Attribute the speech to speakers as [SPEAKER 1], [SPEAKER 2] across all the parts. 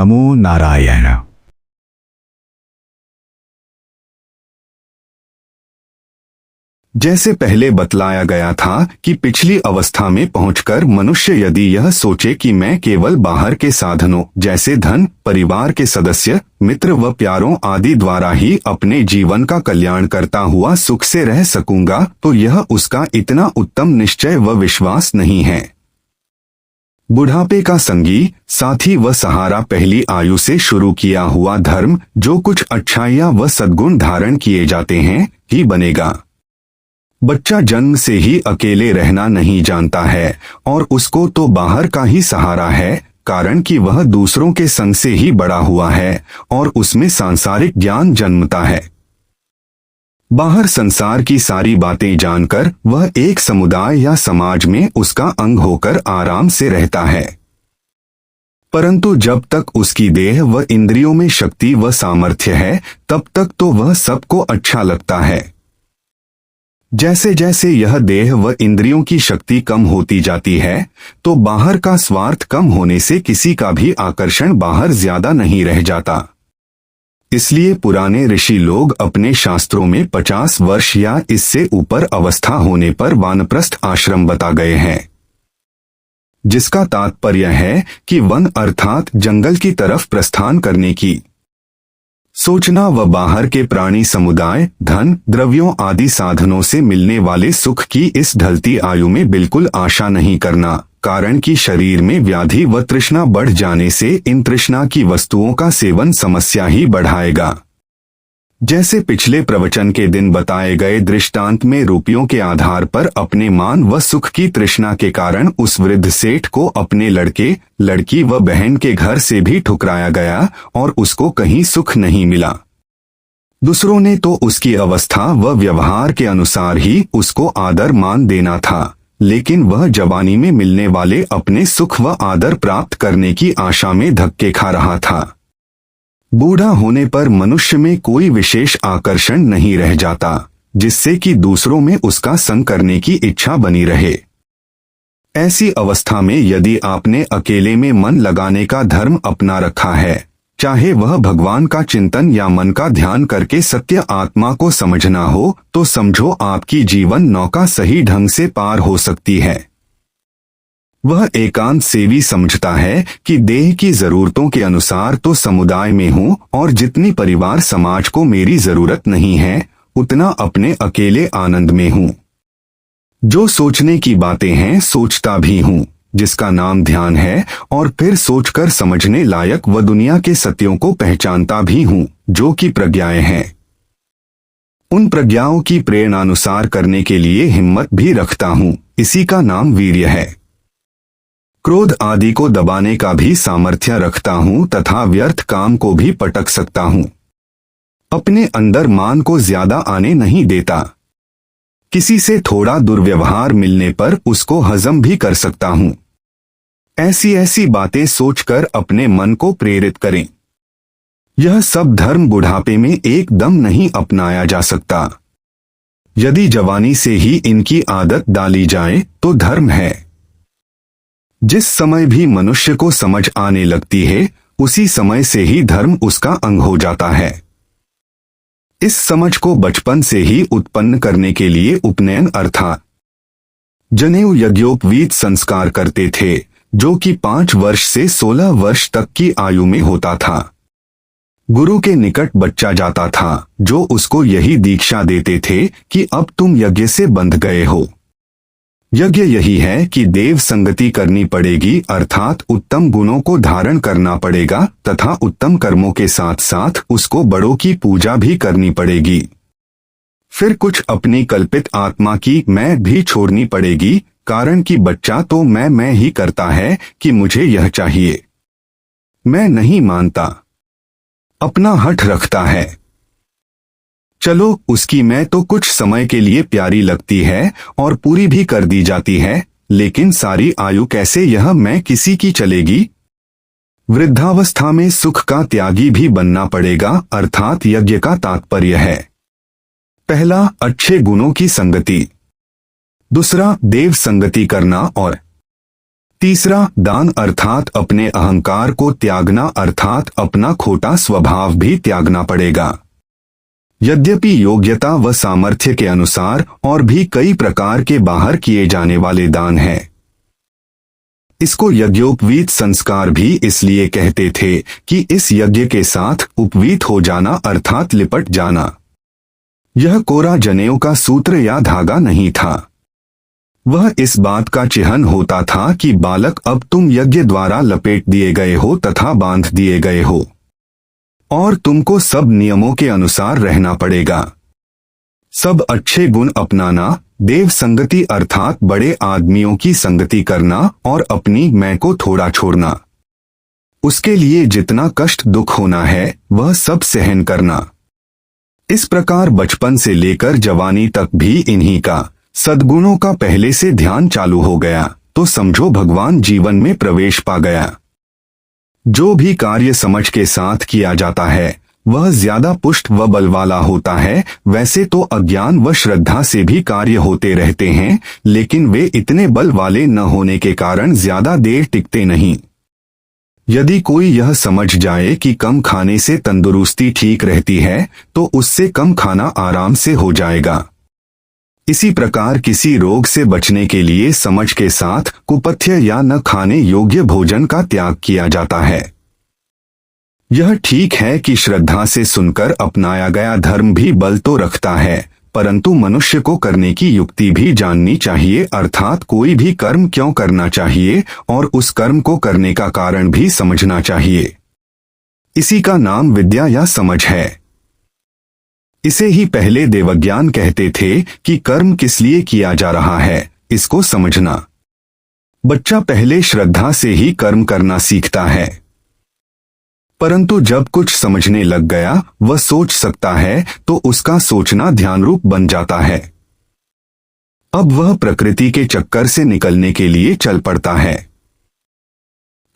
[SPEAKER 1] नमो नारायण।
[SPEAKER 2] जैसे पहले बतलाया गया था कि पिछली अवस्था में पहुंचकर मनुष्य यदि यह सोचे कि मैं केवल बाहर के साधनों जैसे धन, परिवार के सदस्य, मित्र व प्यारों आदि द्वारा ही अपने जीवन का कल्याण करता हुआ सुख से रह सकूंगा, तो यह उसका इतना उत्तम निश्चय व विश्वास नहीं है। बुढ़ापे का संगी, साथी व सहारा पहली आयु से शुरू किया हुआ धर्म, जो कुछ अच्छाइयां व सद्गुण धारण किए जाते हैं, ही बनेगा। बच्चा जन्म से ही अकेले रहना नहीं जानता है और उसको तो बाहर का ही सहारा है, कारण कि वह दूसरों के संग से ही बड़ा हुआ है और उसमें सांसारिक ज्ञान जन्मता है। बाहर संसार की सारी बातें जानकर वह एक समुदाय या समाज में उसका अंग होकर आराम से रहता है। परंतु जब तक उसकी देह व इंद्रियों में शक्ति व सामर्थ्य है, तब तक तो वह सबको अच्छा लगता है। जैसे जैसे यह देह व इंद्रियों की शक्ति कम होती जाती है, तो बाहर का स्वार्थ कम होने से किसी का भी आकर्षण बाहर ज्यादा नहीं रह जाता। इसलिए पुराने ऋषि लोग अपने शास्त्रों में 50 वर्ष या इससे ऊपर अवस्था होने पर वानप्रस्थ आश्रम बता गए हैं, जिसका तात्पर्य है कि वन अर्थात जंगल की तरफ प्रस्थान करने की सोचना व बाहर के प्राणी समुदाय, धन, द्रव्यों आदि साधनों से मिलने वाले सुख की इस ढलती आयु में बिल्कुल आशा नहीं करना, कारण कि शरीर में व्याधि व तृष्णा बढ़ जाने से इन तृष्णा की वस्तुओं का सेवन समस्या ही बढ़ाएगा। जैसे पिछले प्रवचन के दिन बताए गए दृष्टांत में रुपयों के आधार पर अपने मान व सुख की तृष्णा के कारण उस वृद्ध सेठ को अपने लड़के, लड़की व बहन के घर से भी ठुकराया गया और उसको कहीं सुख नहीं मिला। दूसरों ने तो उसकी अवस्था व व्यवहार के अनुसार ही उसको आदर मान देना था, लेकिन वह जवानी में मिलने वाले अपने सुख व आदर प्राप्त करने की आशा में धक्के खा रहा था। बूढ़ा होने पर मनुष्य में कोई विशेष आकर्षण नहीं रह जाता, जिससे कि दूसरों में उसका संग करने की इच्छा बनी रहे। ऐसी अवस्था में यदि आपने अकेले में मन लगाने का धर्म अपना रखा है, चाहे वह भगवान का चिंतन या मन का ध्यान करके सत्य आत्मा को समझना हो, तो समझो आपकी जीवन नौका सही ढंग से पार हो सकती है। वह एकांत सेवी समझता है कि देह की जरूरतों के अनुसार तो समुदाय में हूँ और जितनी परिवार समाज को मेरी जरूरत नहीं है, उतना अपने अकेले आनंद में हूँ। जो सोचने की बातें हैं सोचता भी हूँ, जिसका नाम ध्यान है, और फिर सोचकर समझने लायक व दुनिया के सत्यों को पहचानता भी हूँ, जो कि प्रज्ञाएं हैं। उन प्रज्ञाओं की प्रेरणानुसार करने के लिए हिम्मत भी रखता हूँ, इसी का नाम वीर्य है। क्रोध आदि को दबाने का भी सामर्थ्य रखता हूँ तथा व्यर्थ काम को भी पटक सकता हूँ। अपने अंदर मान को ज्यादा आने नहीं देता। किसी से थोड़ा दुर्व्यवहार मिलने पर उसको हजम भी कर सकता हूँ। ऐसी ऐसी बातें सोचकर अपने मन को प्रेरित करें। यह सब धर्म बुढ़ापे में एकदम नहीं अपनाया जा सकता। यदि जवानी से ही इनकी आदत डाली जाए तो धर्म है। जिस समय भी मनुष्य को समझ आने लगती है, उसी समय से ही धर्म उसका अंग हो जाता है। इस समझ को बचपन से ही उत्पन्न करने के लिए उपनयन अर्थात जनेऊ यज्ञोपवीत संस्कार करते थे, जो कि 5 वर्ष से 16 वर्ष तक की आयु में होता था। गुरु के निकट बच्चा जाता था, जो उसको यही दीक्षा देते थे कि अब तुम यज्ञ से बंध गए हो। यज्ञ यही है कि देव संगति करनी पड़ेगी, अर्थात उत्तम गुणों को धारण करना पड़ेगा तथा उत्तम कर्मों के साथ साथ उसको बड़ों की पूजा भी करनी पड़ेगी। फिर कुछ अपनी कल्पित आत्मा की मैं भी छोड़नी पड़ेगी, कारण कि बच्चा तो मैं ही करता है कि मुझे यह चाहिए। मैं नहीं मानता, अपना हठ रखता है। चलो, उसकी मैं तो कुछ समय के लिए प्यारी लगती है और पूरी भी कर दी जाती है, लेकिन सारी आयु कैसे यह मैं किसी की चलेगी। वृद्धावस्था में सुख का त्यागी भी बनना पड़ेगा, अर्थात यज्ञ का तात्पर्य है पहला अच्छे गुणों की संगति, दूसरा देव संगति करना और तीसरा, दान अर्थात अपने अहंकार को त्यागना अर्थात अपना खोटा स्वभाव भी त्यागना पड़ेगा। यद्यपि योग्यता व सामर्थ्य के अनुसार और भी कई प्रकार के बाहर किए जाने वाले दान हैं। इसको यज्ञोपवीत संस्कार भी इसलिए कहते थे कि इस यज्ञ के साथ उपवीत हो जाना अर्थात लिपट जाना। यह कोरा जनेऊ का सूत्र या धागा नहीं था। वह इस बात का चिन्ह होता था कि बालक अब तुम यज्ञ द्वारा लपेट दिए गए हो तथा बांध दिए गए हो और तुमको सब नियमों के अनुसार रहना पड़ेगा। सब अच्छे गुण अपनाना, देव संगति अर्थात बड़े आदमियों की संगति करना और अपनी मैं को थोड़ा छोड़ना। उसके लिए जितना कष्ट दुख होना है वह सब सहन करना। इस प्रकार बचपन से लेकर जवानी तक भी इन्हीं का सद्गुणों का पहले से ध्यान चालू हो गया तो समझो भगवान जीवन में प्रवेश पा गया। जो भी कार्य समझ के साथ किया जाता है वह ज्यादा पुष्ट व बल वाला होता है। वैसे तो अज्ञान व श्रद्धा से भी कार्य होते रहते हैं, लेकिन वे इतने बल वाले न होने के कारण ज्यादा देर टिकते नहीं। यदि कोई यह समझ जाए कि कम खाने से तंदुरुस्ती ठीक रहती है तो उससे कम खाना आराम से हो जाएगा। इसी प्रकार किसी रोग से बचने के लिए समझ के साथ कुपथ्य या न खाने योग्य भोजन का त्याग किया जाता है। यह ठीक है कि श्रद्धा से सुनकर अपनाया गया धर्म भी बल तो रखता है, परंतु मनुष्य को करने की युक्ति भी जाननी चाहिए अर्थात कोई भी कर्म क्यों करना चाहिए और उस कर्म को करने का कारण भी समझना चाहिए। इसी का नाम विद्या या समझ है। इसे ही पहले देवज्ञान कहते थे कि कर्म किस लिए किया जा रहा है, इसको समझना। बच्चा पहले श्रद्धा से ही कर्म करना सीखता है, परंतु जब कुछ समझने लग गया वह सोच सकता है तो उसका सोचना ध्यान रूप बन जाता है। अब वह प्रकृति के चक्कर से निकलने के लिए चल पड़ता है।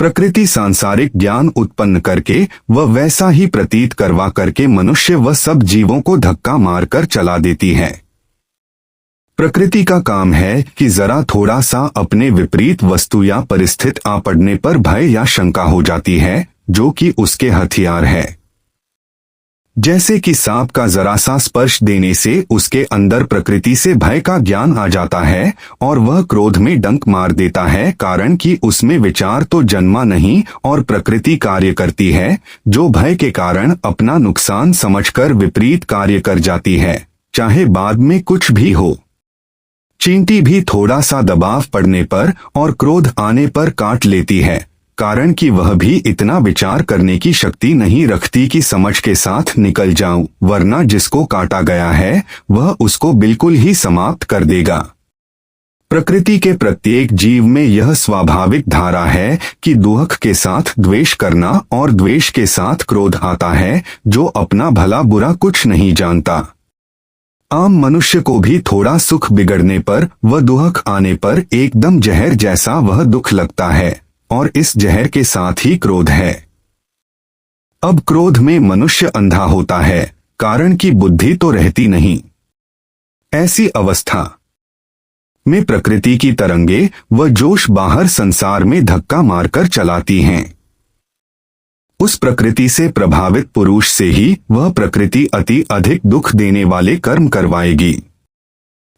[SPEAKER 2] प्रकृति सांसारिक ज्ञान उत्पन्न करके वह वैसा ही प्रतीत करवा करके मनुष्य व सब जीवों को धक्का मारकर चला देती है। प्रकृति का काम है कि जरा थोड़ा सा अपने विपरीत वस्तु या परिस्थिति आ पड़ने पर भय या शंका हो जाती है, जो कि उसके हथियार है। जैसे कि सांप का जरा सा स्पर्श देने से उसके अंदर प्रकृति से भय का ज्ञान आ जाता है और वह क्रोध में डंक मार देता है, कारण कि उसमें विचार तो जन्मा नहीं और प्रकृति कार्य करती है, जो भय के कारण अपना नुकसान समझकर विपरीत कार्य कर जाती है, चाहे बाद में कुछ भी हो। चींटी भी थोड़ा सा दबाव पड़ने पर और क्रोध आने पर काट लेती है, कारण कि वह भी इतना विचार करने की शक्ति नहीं रखती कि समझ के साथ निकल जाऊं, वरना जिसको काटा गया है वह उसको बिल्कुल ही समाप्त कर देगा। प्रकृति के प्रत्येक जीव में यह स्वाभाविक धारा है कि दुख के साथ द्वेष करना और द्वेष के साथ क्रोध आता है, जो अपना भला बुरा कुछ नहीं जानता। आम मनुष्य को भी थोड़ा सुख बिगड़ने पर व दुख आने पर एकदम जहर जैसा वह दुख लगता है और इस जहर के साथ ही क्रोध है। अब क्रोध में मनुष्य अंधा होता है, कारण कि बुद्धि तो रहती नहीं। ऐसी अवस्था में प्रकृति की तरंगे व जोश बाहर संसार में धक्का मारकर चलाती हैं। उस प्रकृति से प्रभावित पुरुष से ही वह प्रकृति अति अधिक दुख देने वाले कर्म करवाएगी।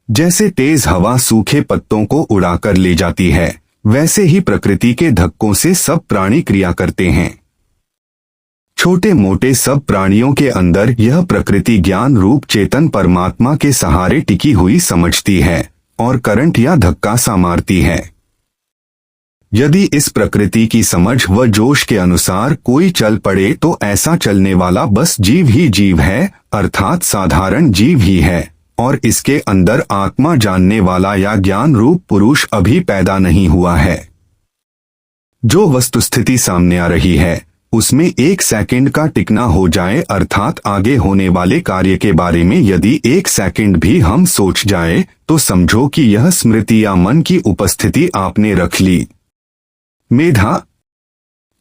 [SPEAKER 2] जैसे तेज हवा सूखे पत्तों को उड़ाकर ले जाती है, वैसे ही प्रकृति के धक्कों से सब प्राणी क्रिया करते हैं। छोटे मोटे सब प्राणियों के अंदर यह प्रकृति ज्ञान रूप चेतन परमात्मा के सहारे टिकी हुई समझती है और करंट या धक्का सा मारती है। यदि इस प्रकृति की समझ व जोश के अनुसार कोई चल पड़े तो ऐसा चलने वाला बस जीव ही जीव है, अर्थात साधारण जीव ही है, और इसके अंदर आत्मा जानने वाला या ज्ञान रूप पुरुष अभी पैदा नहीं हुआ है। जो वस्तुस्थिति सामने आ रही है उसमें एक सेकंड का टिकना हो जाए, अर्थात आगे होने वाले कार्य के बारे में यदि एक सेकंड भी हम सोच जाए तो समझो कि यह स्मृति या मन की उपस्थिति आपने रख ली। मेधा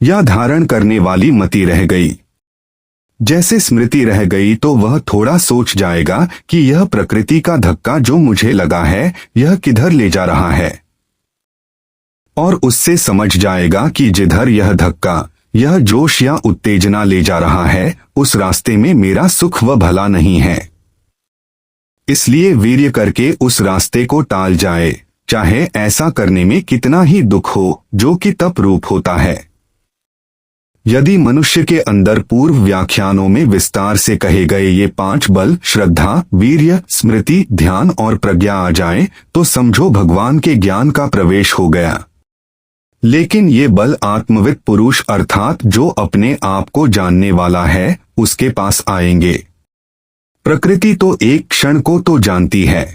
[SPEAKER 2] या धारण करने वाली मति रह गई। जैसे स्मृति रह गई तो वह थोड़ा सोच जाएगा कि यह प्रकृति का धक्का जो मुझे लगा है यह किधर ले जा रहा है। और उससे समझ जाएगा कि जिधर यह धक्का, यह जोश या उत्तेजना ले जा रहा है, उस रास्ते में मेरा सुख व भला नहीं है। इसलिए वीर्य करके उस रास्ते को टाल जाए, चाहे ऐसा करने में कितना ही दुख हो, जो कि तप रूप होता है। यदि मनुष्य के अंदर पूर्व व्याख्यानों में विस्तार से कहे गए ये 5 बल श्रद्धा, वीर्य, स्मृति, ध्यान और प्रज्ञा आ जाए, तो समझो भगवान के ज्ञान का प्रवेश हो गया। लेकिन ये बल आत्मविद पुरुष अर्थात जो अपने आप को जानने वाला है, उसके पास आएंगे। प्रकृति तो एक क्षण को तो जानती है।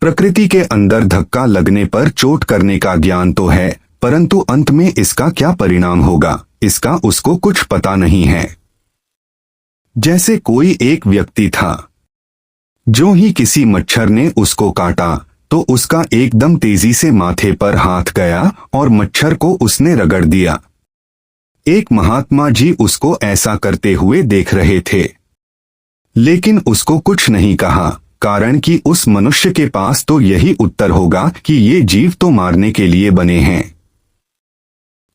[SPEAKER 2] प्रकृति के अंदर धक्का लगने पर चोट करने का ज्ञान तो है, परंतु अंत में इसका क्या परिणाम होगा, इसका उसको कुछ पता नहीं है। जैसे कोई एक व्यक्ति था, जो ही किसी मच्छर ने उसको काटा तो उसका एकदम तेजी से माथे पर हाथ गया और मच्छर को उसने रगड़ दिया। एक महात्मा जी उसको ऐसा करते हुए देख रहे थे, लेकिन उसको कुछ नहीं कहा, कारण कि उस मनुष्य के पास तो यही उत्तर होगा कि ये जीव तो मारने के लिए बने हैं।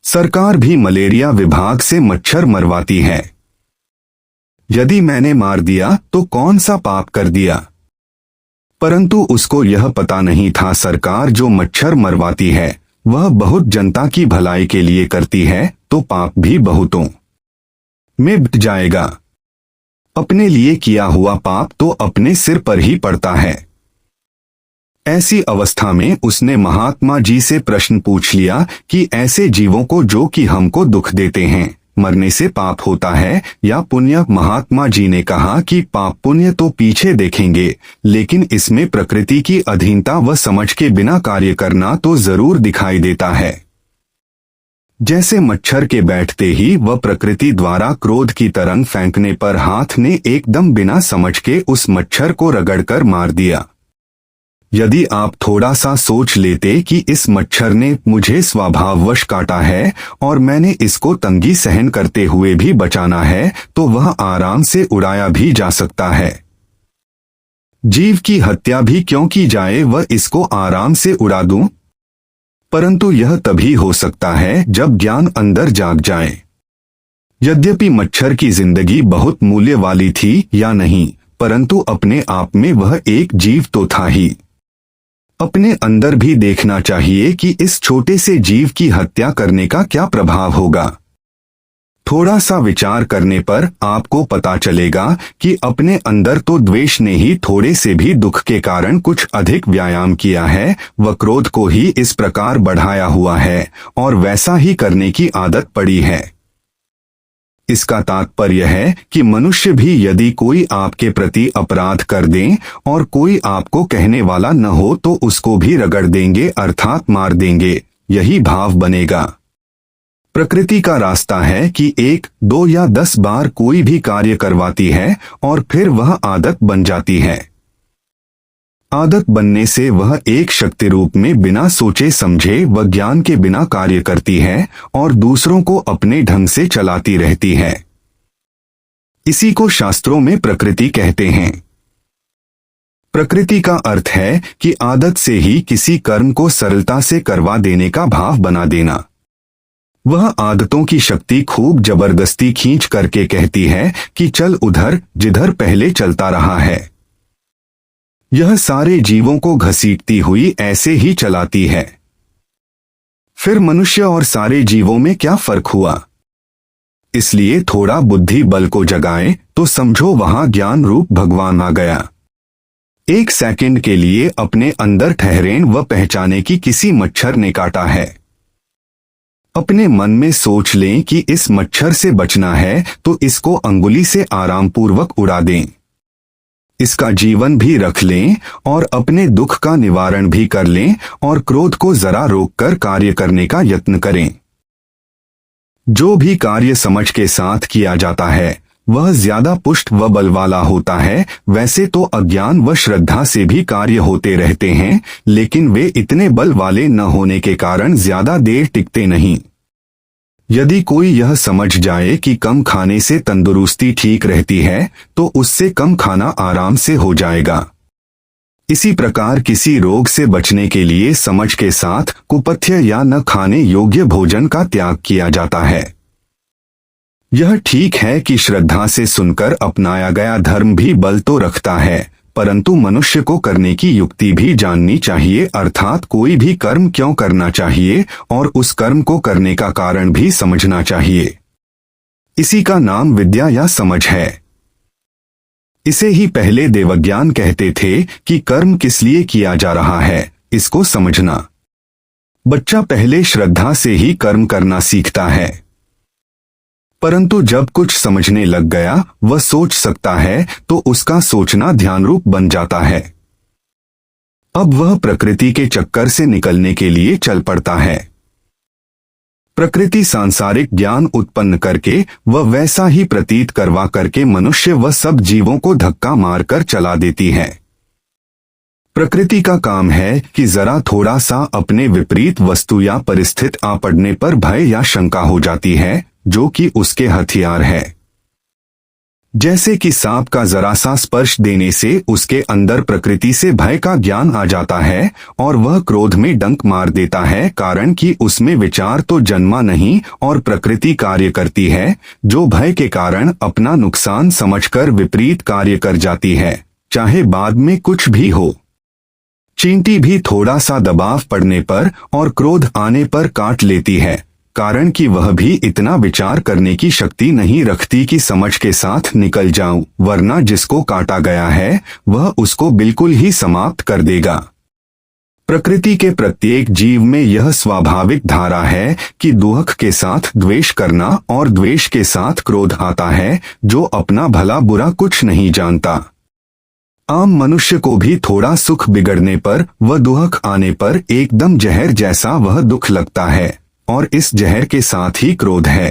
[SPEAKER 2] सरकार भी मलेरिया विभाग से मच्छर मरवाती है। यदि मैंने मार दिया तो कौन सा पाप कर दिया? परंतु उसको यह पता नहीं था सरकार जो मच्छर मरवाती है वह बहुत जनता की भलाई के लिए करती है, तो पाप भी बहुतों में मिट जाएगा। अपने लिए किया हुआ पाप तो अपने सिर पर ही पड़ता है। ऐसी अवस्था में उसने महात्मा जी से प्रश्न पूछ लिया कि ऐसे जीवों को जो कि हमको दुख देते हैं, मरने से पाप होता है या पुण्य? महात्मा जी ने कहा कि पाप पुण्य तो पीछे देखेंगे, लेकिन इसमें प्रकृति की अधीनता व समझ के बिना कार्य करना तो जरूर दिखाई देता है। जैसे मच्छर के बैठते ही वह प्रकृति द्वारा क्रोध की तरंग फेंकने पर हाथ ने एकदम बिना समझ के उस मच्छर को रगड़कर मार दिया। यदि आप थोड़ा सा सोच लेते कि इस मच्छर ने मुझे स्वभाववश काटा है और मैंने इसको तंगी सहन करते हुए भी बचाना है, तो वह आराम से उड़ाया भी जा सकता है। जीव की हत्या भी क्यों की जाए, वह इसको आराम से उड़ा दूं? परंतु यह तभी हो सकता है जब ज्ञान अंदर जाग जाए। यद्यपि मच्छर की जिंदगी बहुत मूल्य वाली थी या नहीं, परंतु अपने आप में वह एक जीव तो था ही। अपने अंदर भी देखना चाहिए कि इस छोटे से जीव की हत्या करने का क्या प्रभाव होगा। थोड़ा सा विचार करने पर आपको पता चलेगा कि अपने अंदर तो द्वेष ने ही थोड़े से भी दुख के कारण कुछ अधिक व्यायाम किया है, व क्रोध को ही इस प्रकार बढ़ाया हुआ है और वैसा ही करने की आदत पड़ी है। इसका तात्पर्य है कि मनुष्य भी यदि कोई आपके प्रति अपराध कर दें और कोई आपको कहने वाला न हो तो उसको भी रगड़ देंगे अर्थात मार देंगे, यही भाव बनेगा। प्रकृति का रास्ता है कि 1, 2 या 10 बार कोई भी कार्य करवाती है और फिर वह आदत बन जाती है। आदत बनने से वह एक शक्ति रूप में बिना सोचे समझे व ज्ञान के बिना कार्य करती है और दूसरों को अपने ढंग से चलाती रहती है। इसी को शास्त्रों में प्रकृति कहते हैं। प्रकृति का अर्थ है कि आदत से ही किसी कर्म को सरलता से करवा देने का भाव बना देना। वह आदतों की शक्ति खूब जबरदस्ती खींच करके कहती है कि चल उधर जिधर पहले चलता रहा है। यह सारे जीवों को घसीटती हुई ऐसे ही चलाती है। फिर मनुष्य और सारे जीवों में क्या फर्क हुआ? इसलिए थोड़ा बुद्धि बल को जगाए तो समझो वहां ज्ञान रूप भगवान आ गया। 1 सेकंड के लिए अपने अंदर ठहरें व पहचाने कि किसी मच्छर ने काटा है। अपने मन में सोच लें कि इस मच्छर से बचना है तो इसको अंगुली से आराम पूर्वक उड़ा दें। इसका जीवन भी रख लें और अपने दुख का निवारण भी कर लें और क्रोध को जरा रोककर कार्य करने का यत्न करें। जो भी कार्य समझ के साथ किया जाता है वह ज्यादा पुष्ट व बल वाला होता है। वैसे तो अज्ञान व श्रद्धा से भी कार्य होते रहते हैं, लेकिन वे इतने बल वाले न होने के कारण ज्यादा देर टिकते नहीं। यदि कोई यह समझ जाए कि कम खाने से तंदुरुस्ती ठीक रहती है तो उससे कम खाना आराम से हो जाएगा। इसी प्रकार किसी रोग से बचने के लिए समझ के साथ कुपथ्य या न खाने योग्य भोजन का त्याग किया जाता है। यह ठीक है कि श्रद्धा से सुनकर अपनाया गया धर्म भी बल तो रखता है, परंतु मनुष्य को करने की युक्ति भी जाननी चाहिए, अर्थात कोई भी कर्म क्यों करना चाहिए और उस कर्म को करने का कारण भी समझना चाहिए। इसी का नाम विद्या या समझ है। इसे ही पहले देवज्ञान कहते थे कि कर्म किस लिए किया जा रहा है, इसको समझना। बच्चा पहले श्रद्धा से ही कर्म करना सीखता है, परंतु जब कुछ समझने लग गया, वह सोच सकता है, तो उसका सोचना ध्यान रूप बन जाता है। अब वह प्रकृति के चक्कर से निकलने के लिए चल पड़ता है। प्रकृति सांसारिक ज्ञान उत्पन्न करके वह वैसा ही प्रतीत करवा करके मनुष्य व सब जीवों को धक्का मारकर चला देती है। प्रकृति का काम है कि जरा थोड़ा सा अपने विपरीत वस्तु या परिस्थिति आ पड़ने पर भय या शंका हो जाती है, जो कि उसके हथियार है। जैसे कि सांप का जरा सा स्पर्श देने से उसके अंदर प्रकृति से भय का ज्ञान आ जाता है और वह क्रोध में डंक मार देता है, कारण कि उसमें विचार तो जन्मा नहीं और प्रकृति कार्य करती है, जो भय के कारण अपना नुकसान समझकर विपरीत कार्य कर जाती है, चाहे बाद में कुछ भी हो। चींटी भी थोड़ा सा दबाव पड़ने पर और क्रोध आने पर काट लेती है, कारण कि वह भी इतना विचार करने की शक्ति नहीं रखती कि समझ के साथ निकल जाऊं, वरना जिसको काटा गया है वह उसको बिल्कुल ही समाप्त कर देगा। प्रकृति के प्रत्येक जीव में यह स्वाभाविक धारा है कि दुख के साथ द्वेष करना और द्वेष के साथ क्रोध आता है, जो अपना भला बुरा कुछ नहीं जानता। आम मनुष्य को भी थोड़ा सुख बिगड़ने पर व दुख आने पर एकदम जहर जैसा वह दुख लगता है, और इस जहर के साथ ही क्रोध है।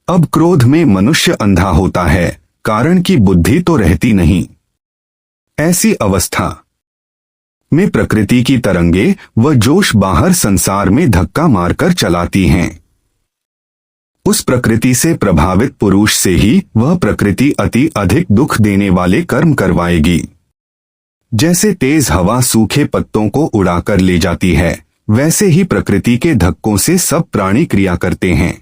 [SPEAKER 2] अब क्रोध में मनुष्य अंधा होता है, कारण कि बुद्धि तो रहती नहीं। ऐसी अवस्था में प्रकृति की तरंगे व जोश बाहर संसार में धक्का मारकर चलाती हैं। उस प्रकृति से प्रभावित पुरुष से ही वह प्रकृति अति अधिक दुख देने वाले कर्म करवाएगी। जैसे तेज हवा सूखे पत्तों को उड़ाकर ले जाती है, वैसे ही प्रकृति के धक्कों से सब प्राणी क्रिया करते हैं।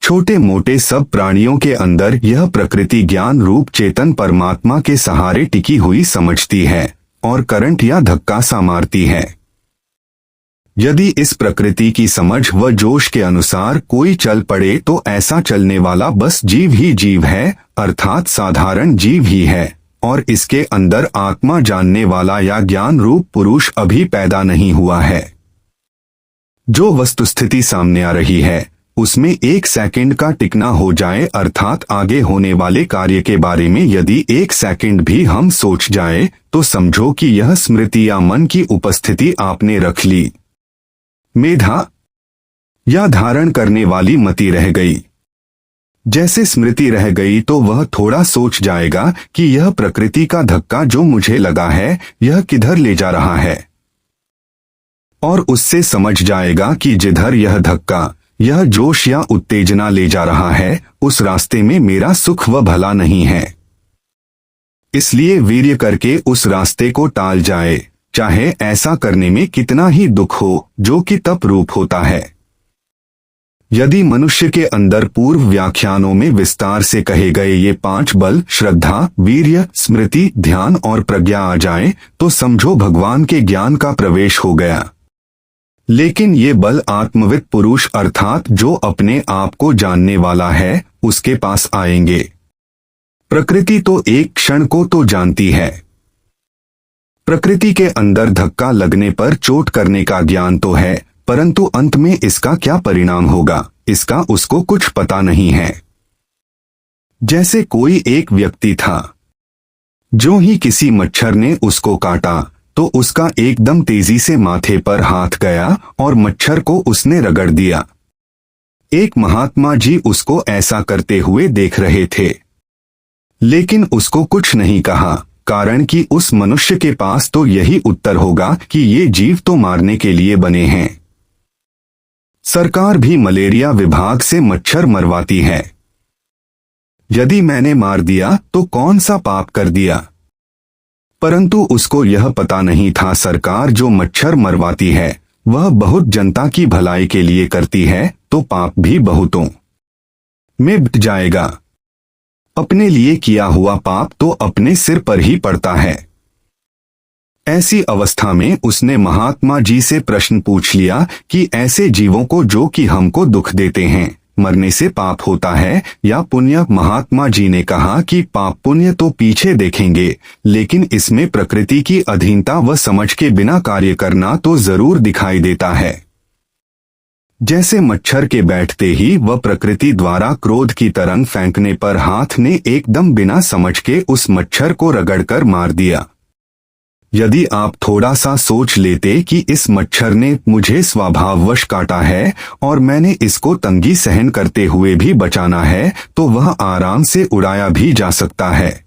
[SPEAKER 2] छोटे मोटे सब प्राणियों के अंदर यह प्रकृति ज्ञान रूप चेतन परमात्मा के सहारे टिकी हुई समझती है और करंट या धक्का सा मारती है। यदि इस प्रकृति की समझ व जोश के अनुसार कोई चल पड़े तो ऐसा चलने वाला बस जीव ही जीव है, अर्थात साधारण जीव ही है, और इसके अंदर आत्मा जानने वाला या ज्ञान रूप पुरुष अभी पैदा नहीं हुआ है। जो वस्तुस्थिति सामने आ रही है उसमें एक सेकंड का टिकना हो जाए, अर्थात आगे होने वाले कार्य के बारे में यदि एक सेकंड भी हम सोच जाए तो समझो कि यह स्मृति या मन की उपस्थिति आपने रख ली। मेधा या धारण करने वाली मति रह गई। जैसे स्मृति रह गई तो वह थोड़ा सोच जाएगा कि यह प्रकृति का धक्का जो मुझे लगा है यह किधर ले जा रहा है, और उससे समझ जाएगा कि जिधर यह धक्का, यह जोश या उत्तेजना ले जा रहा है, उस रास्ते में मेरा सुख व भला नहीं है। इसलिए वीर्य करके उस रास्ते को टाल जाए, चाहे ऐसा करने में कितना ही दुख हो, जो कि तप रूप होता है। यदि मनुष्य के अंदर पूर्व व्याख्यानों में विस्तार से कहे गए ये 5 बल श्रद्धा, वीर्य, स्मृति, ध्यान और प्रज्ञा आ जाए तो समझो भगवान के ज्ञान का प्रवेश हो गया। लेकिन ये बल आत्मविद पुरुष अर्थात जो अपने आप को जानने वाला है उसके पास आएंगे। प्रकृति तो एक क्षण को तो जानती है। प्रकृति के अंदर धक्का लगने पर चोट करने का ज्ञान तो है, परंतु अंत में इसका क्या परिणाम होगा इसका उसको कुछ पता नहीं है। जैसे कोई एक व्यक्ति था, जो ही किसी मच्छर ने उसको काटा तो उसका एकदम तेजी से माथे पर हाथ गया और मच्छर को उसने रगड़ दिया। एक महात्मा जी उसको ऐसा करते हुए देख रहे थे, लेकिन उसको कुछ नहीं कहा, कारण कि उस मनुष्य के पास तो यही उत्तर होगा कि ये जीव तो मारने के लिए बने हैं। सरकार भी मलेरिया विभाग से मच्छर मरवाती है। यदि मैंने मार दिया तो कौन सा पाप कर दिया? परंतु उसको यह पता नहीं था सरकार जो मच्छर मरवाती है वह बहुत जनता की भलाई के लिए करती है, तो पाप भी बहुतों में बट जाएगा। अपने लिए किया हुआ पाप तो अपने सिर पर ही पड़ता है। ऐसी अवस्था में उसने महात्मा जी से प्रश्न पूछ लिया कि ऐसे जीवों को जो कि हमको दुख देते हैं मरने से पाप होता है या पुण्य। महात्मा जी ने कहा कि पाप पुण्य तो पीछे देखेंगे, लेकिन इसमें प्रकृति की अधीनता व समझ के बिना कार्य करना तो जरूर दिखाई देता है। जैसे मच्छर के बैठते ही वह प्रकृति द्वारा क्रोध की तरंग फेंकने पर हाथ ने एकदम बिना समझ के उस मच्छर को रगड़कर मार दिया। यदि आप थोड़ा सा सोच लेते कि इस मच्छर ने मुझे स्वभाववश काटा है और मैंने इसको तंगी सहन करते हुए भी बचाना है, तो वह आराम से उड़ाया भी जा सकता है।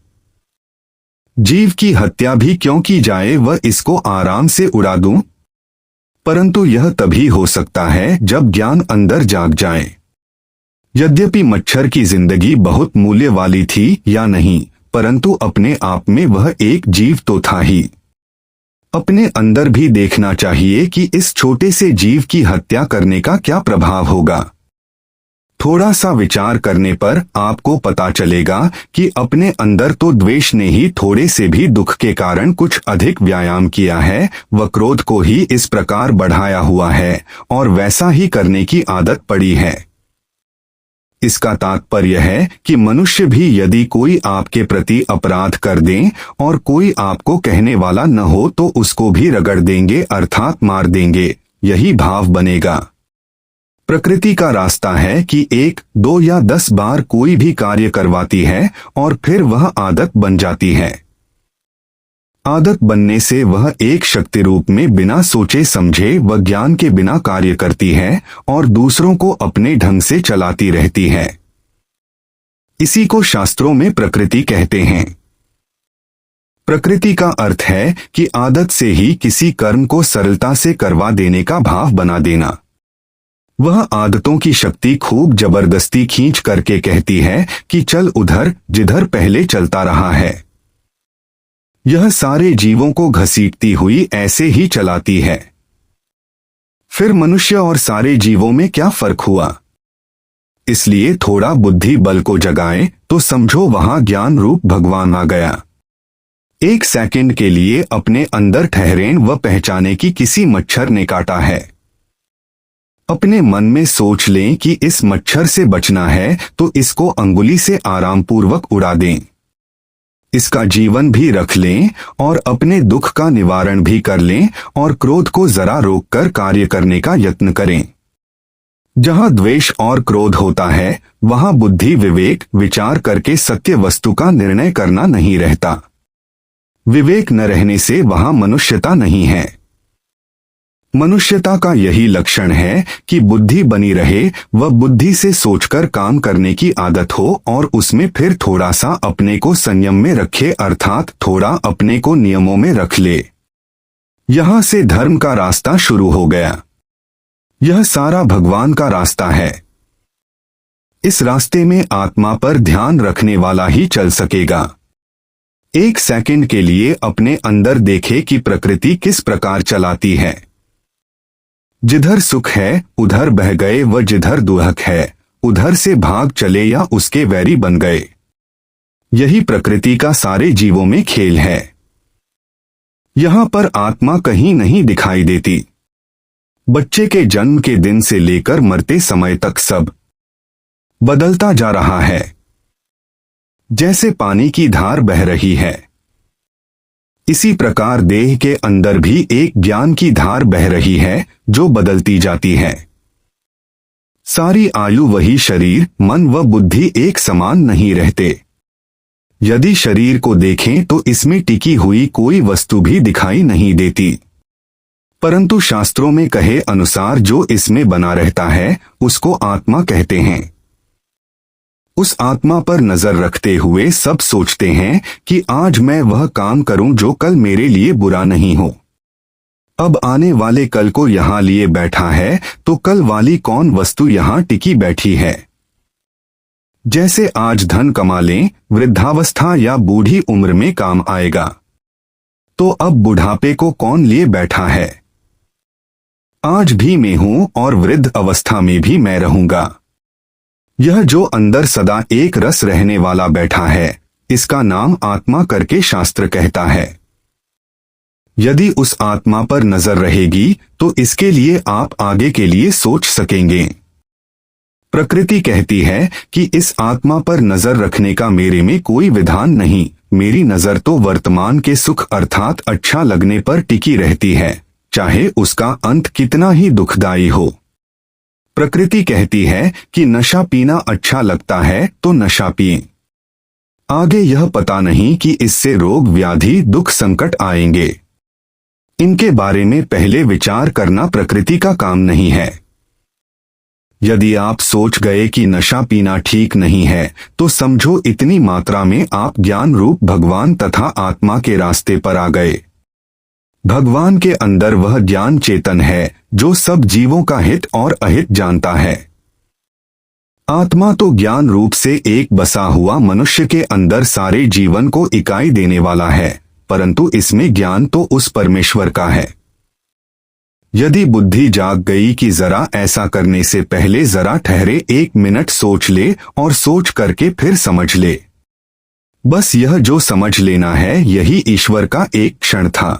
[SPEAKER 2] जीव की हत्या भी क्यों की जाए, वह इसको आराम से उड़ा दूं? परंतु यह तभी हो सकता है जब ज्ञान अंदर जाग जाए। यद्यपि मच्छर की जिंदगी बहुत मूल्य वाली थी या नहीं, परंतु अपने आप में वह एक जीव तो था ही। अपने अंदर भी देखना चाहिए कि इस छोटे से जीव की हत्या करने का क्या प्रभाव होगा। थोड़ा सा विचार करने पर आपको पता चलेगा कि अपने अंदर तो द्वेष ने ही थोड़े से भी दुख के कारण कुछ अधिक व्यायाम किया है, व क्रोध को ही इस प्रकार बढ़ाया हुआ है और वैसा ही करने की आदत पड़ी है। इसका तात्पर्य है कि मनुष्य भी यदि कोई आपके प्रति अपराध कर दें और कोई आपको कहने वाला न हो तो उसको भी रगड़ देंगे अर्थात मार देंगे, यही भाव बनेगा। प्रकृति का रास्ता है कि 1, 2 या 10 बार कोई भी कार्य करवाती है और फिर वह आदत बन जाती है। आदत बनने से वह एक शक्ति रूप में बिना सोचे समझे व ज्ञान के बिना कार्य करती है और दूसरों को अपने ढंग से चलाती रहती है। इसी को शास्त्रों में प्रकृति कहते हैं। प्रकृति का अर्थ है कि आदत से ही किसी कर्म को सरलता से करवा देने का भाव बना देना। वह आदतों की शक्ति खूब जबरदस्ती खींच करके कहती है कि चल उधर जिधर पहले चलता रहा है। यह सारे जीवों को घसीटती हुई ऐसे ही चलाती है। फिर मनुष्य और सारे जीवों में क्या फर्क हुआ? इसलिए थोड़ा बुद्धि बल को जगाए तो समझो वहां ज्ञान रूप भगवान आ गया। 1 सेकंड के लिए अपने अंदर ठहरें व पहचाने कि किसी मच्छर ने काटा है। अपने मन में सोच लें कि इस मच्छर से बचना है तो इसको अंगुली से आराम पूर्वक उड़ा दें। इसका जीवन भी रख लें और अपने दुख का निवारण भी कर लें और क्रोध को जरा रोककर कार्य करने का यत्न करें। जहां द्वेष और क्रोध होता है वहां बुद्धि विवेक विचार करके सत्य वस्तु का निर्णय करना नहीं रहता। विवेक न रहने से वहां मनुष्यता नहीं है। मनुष्यता का यही लक्षण है कि बुद्धि बनी रहे व बुद्धि से सोचकर काम करने की आदत हो और उसमें फिर थोड़ा सा अपने को संयम में रखे अर्थात थोड़ा अपने को नियमों में रख ले। यहां से धर्म का रास्ता शुरू हो गया। यह सारा भगवान का रास्ता है। इस रास्ते में आत्मा पर ध्यान रखने वाला ही चल सकेगा। 1 सेकंड के लिए अपने अंदर देखे कि प्रकृति किस प्रकार चलाती है। जिधर सुख है उधर बह गए व जिधर दुहक है उधर से भाग चले या उसके वैरी बन गए। यही प्रकृति का सारे जीवों में खेल है। यहां पर आत्मा कहीं नहीं दिखाई देती। बच्चे के जन्म के दिन से लेकर मरते समय तक सब बदलता जा रहा है। जैसे पानी की धार बह रही है, इसी प्रकार देह के अंदर भी एक ज्ञान की धार बह रही है जो बदलती जाती है। सारी आयु वही शरीर मन व बुद्धि एक समान नहीं रहते। यदि शरीर को देखें तो इसमें टिकी हुई कोई वस्तु भी दिखाई नहीं देती, परंतु शास्त्रों में कहे अनुसार जो इसमें बना रहता है उसको आत्मा कहते हैं। उस आत्मा पर नजर रखते हुए सब सोचते हैं कि आज मैं वह काम करूं जो कल मेरे लिए बुरा नहीं हो। अब आने वाले कल को यहां लिए बैठा है तो कल वाली कौन वस्तु यहां टिकी बैठी है। जैसे आज धन कमा लें, वृद्धावस्था या बूढ़ी उम्र में काम आएगा। तो अब बुढ़ापे को कौन लिए बैठा है? आज भी मैं हूं और वृद्ध अवस्था में भी मैं रहूंगा। यह जो अंदर सदा एक रस रहने वाला बैठा है, इसका नाम आत्मा करके शास्त्र कहता है। यदि उस आत्मा पर नजर रहेगी तो इसके लिए आप आगे के लिए सोच सकेंगे। प्रकृति कहती है कि इस आत्मा पर नजर रखने का मेरे में कोई विधान नहीं, मेरी नजर तो वर्तमान के सुख अर्थात अच्छा लगने पर टिकी रहती है, चाहे उसका अंत कितना ही दुखदायी हो। प्रकृति कहती है कि नशा पीना अच्छा लगता है तो नशा पिए। आगे यह पता नहीं कि इससे रोग व्याधि दुख संकट आएंगे। इनके बारे में पहले विचार करना प्रकृति का काम नहीं है। यदि आप सोच गए कि नशा पीना ठीक नहीं है तो समझो इतनी मात्रा में आप ज्ञान रूप भगवान तथा आत्मा के रास्ते पर आ गए। भगवान के अंदर वह ज्ञान चेतन है जो सब जीवों का हित और अहित जानता है। आत्मा तो ज्ञान रूप से एक बसा हुआ मनुष्य के अंदर सारे जीवन को इकाई देने वाला है, परंतु इसमें ज्ञान तो उस परमेश्वर का है। यदि बुद्धि जाग गई कि जरा ऐसा करने से पहले जरा ठहरे, 1 मिनट सोच ले और सोच करके फिर समझ ले, बस यह जो समझ लेना है यही ईश्वर का एक क्षण था।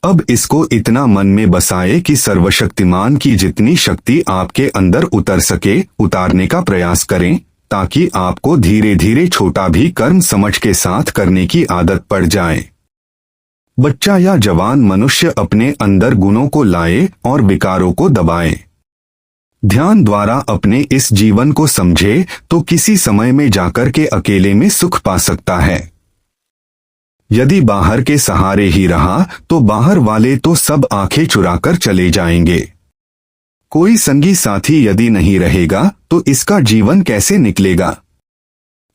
[SPEAKER 2] अब इसको इतना मन में बसाए कि सर्वशक्तिमान की जितनी शक्ति आपके अंदर उतर सके उतारने का प्रयास करें, ताकि आपको धीरे धीरे छोटा भी कर्म समझ के साथ करने की आदत पड़ जाए। बच्चा या जवान मनुष्य अपने अंदर गुणों को लाए और विकारों को दबाए। ध्यान द्वारा अपने इस जीवन को समझे तो किसी समय में जाकर के अकेले में सुख पा सकता है। यदि बाहर के सहारे ही रहा तो बाहर वाले तो सब आंखें चुराकर चले जाएंगे। कोई संगी साथी यदि नहीं रहेगा तो इसका जीवन कैसे निकलेगा?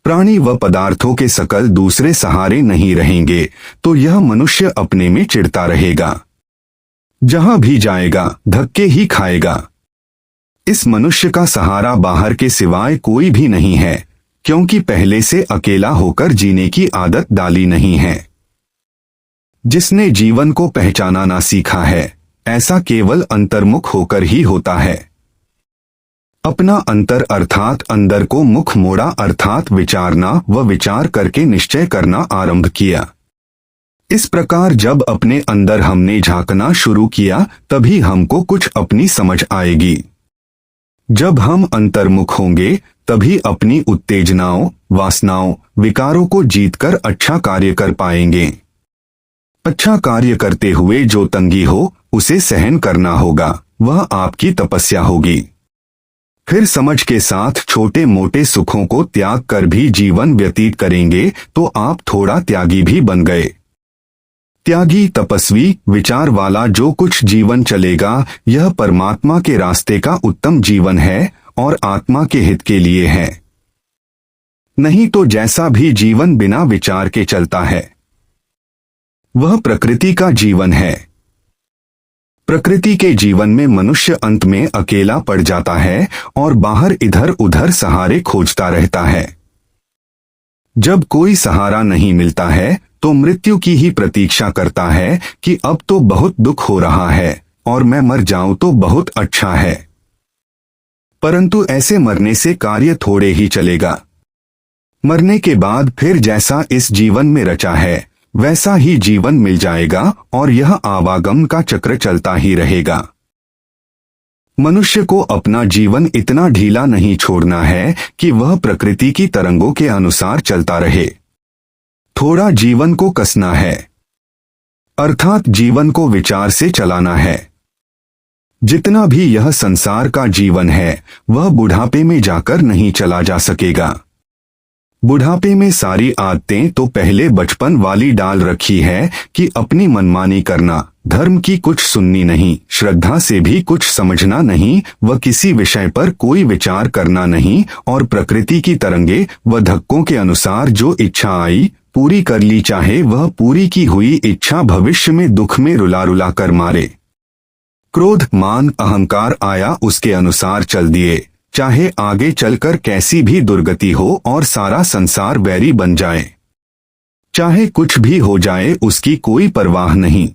[SPEAKER 2] प्राणी व पदार्थों के सकल दूसरे सहारे नहीं रहेंगे तो यह मनुष्य अपने में चिढ़ता रहेगा। जहां भी जाएगा धक्के ही खाएगा। इस मनुष्य का सहारा बाहर के सिवाय कोई भी नहीं है, क्योंकि पहले से अकेला होकर जीने की आदत डाली नहीं है। जिसने जीवन को पहचाना ना सीखा है, ऐसा केवल अंतर्मुख होकर ही होता है। अपना अंतर अर्थात अंदर को मुख मोड़ा अर्थात विचारना व विचार करके निश्चय करना आरंभ किया। इस प्रकार जब अपने अंदर हमने झांकना शुरू किया तभी हमको कुछ अपनी समझ आएगी। जब हम अंतर्मुख होंगे तभी अपनी उत्तेजनाओं, वासनाओं, विकारों को जीतकर अच्छा कार्य कर पाएंगे। अच्छा कार्य करते हुए जो तंगी हो उसे सहन करना होगा, वह आपकी तपस्या होगी। फिर समझ के साथ छोटे मोटे सुखों को त्याग कर भी जीवन व्यतीत करेंगे तो आप थोड़ा त्यागी भी बन गए। त्यागी, तपस्वी, विचार वाला जो कुछ जीवन चलेगा यह परमात्मा के रास्ते का उत्तम जीवन है और आत्मा के हित के लिए है। नहीं तो जैसा भी जीवन बिना विचार के चलता है वह प्रकृति का जीवन है। प्रकृति के जीवन में मनुष्य अंत में अकेला पड़ जाता है और बाहर इधर उधर सहारे खोजता रहता है। जब कोई सहारा नहीं मिलता है तो मृत्यु की ही प्रतीक्षा करता है कि अब तो बहुत दुख हो रहा है और मैं मर जाऊं तो बहुत अच्छा है। परंतु ऐसे मरने से कार्य थोड़े ही चलेगा। मरने के बाद फिर जैसा इस जीवन में रचा है वैसा ही जीवन मिल जाएगा और यह आवागम का चक्र चलता ही रहेगा। मनुष्य को अपना जीवन इतना ढीला नहीं छोड़ना है कि वह प्रकृति की तरंगों के अनुसार चलता रहे। थोड़ा जीवन को कसना है, अर्थात जीवन को विचार से चलाना है। जितना भी यह संसार का जीवन है वह बुढ़ापे में जाकर नहीं चला जा सकेगा। बुढ़ापे में सारी आदतें तो पहले बचपन वाली डाल रखी है कि अपनी मनमानी करना, धर्म की कुछ सुननी नहीं, श्रद्धा से भी कुछ समझना नहीं व किसी विषय पर कोई विचार करना नहीं और प्रकृति की तरंगे व धक्कों के अनुसार जो इच्छा आई पूरी कर ली, चाहे वह पूरी की हुई इच्छा भविष्य में दुख में रुला रुला कर मारे। क्रोध, मान, अहंकार आया उसके अनुसार चल दिए, चाहे आगे चलकर कैसी भी दुर्गति हो और सारा संसार वैरी बन जाए। चाहे कुछ भी हो जाए उसकी कोई परवाह नहीं।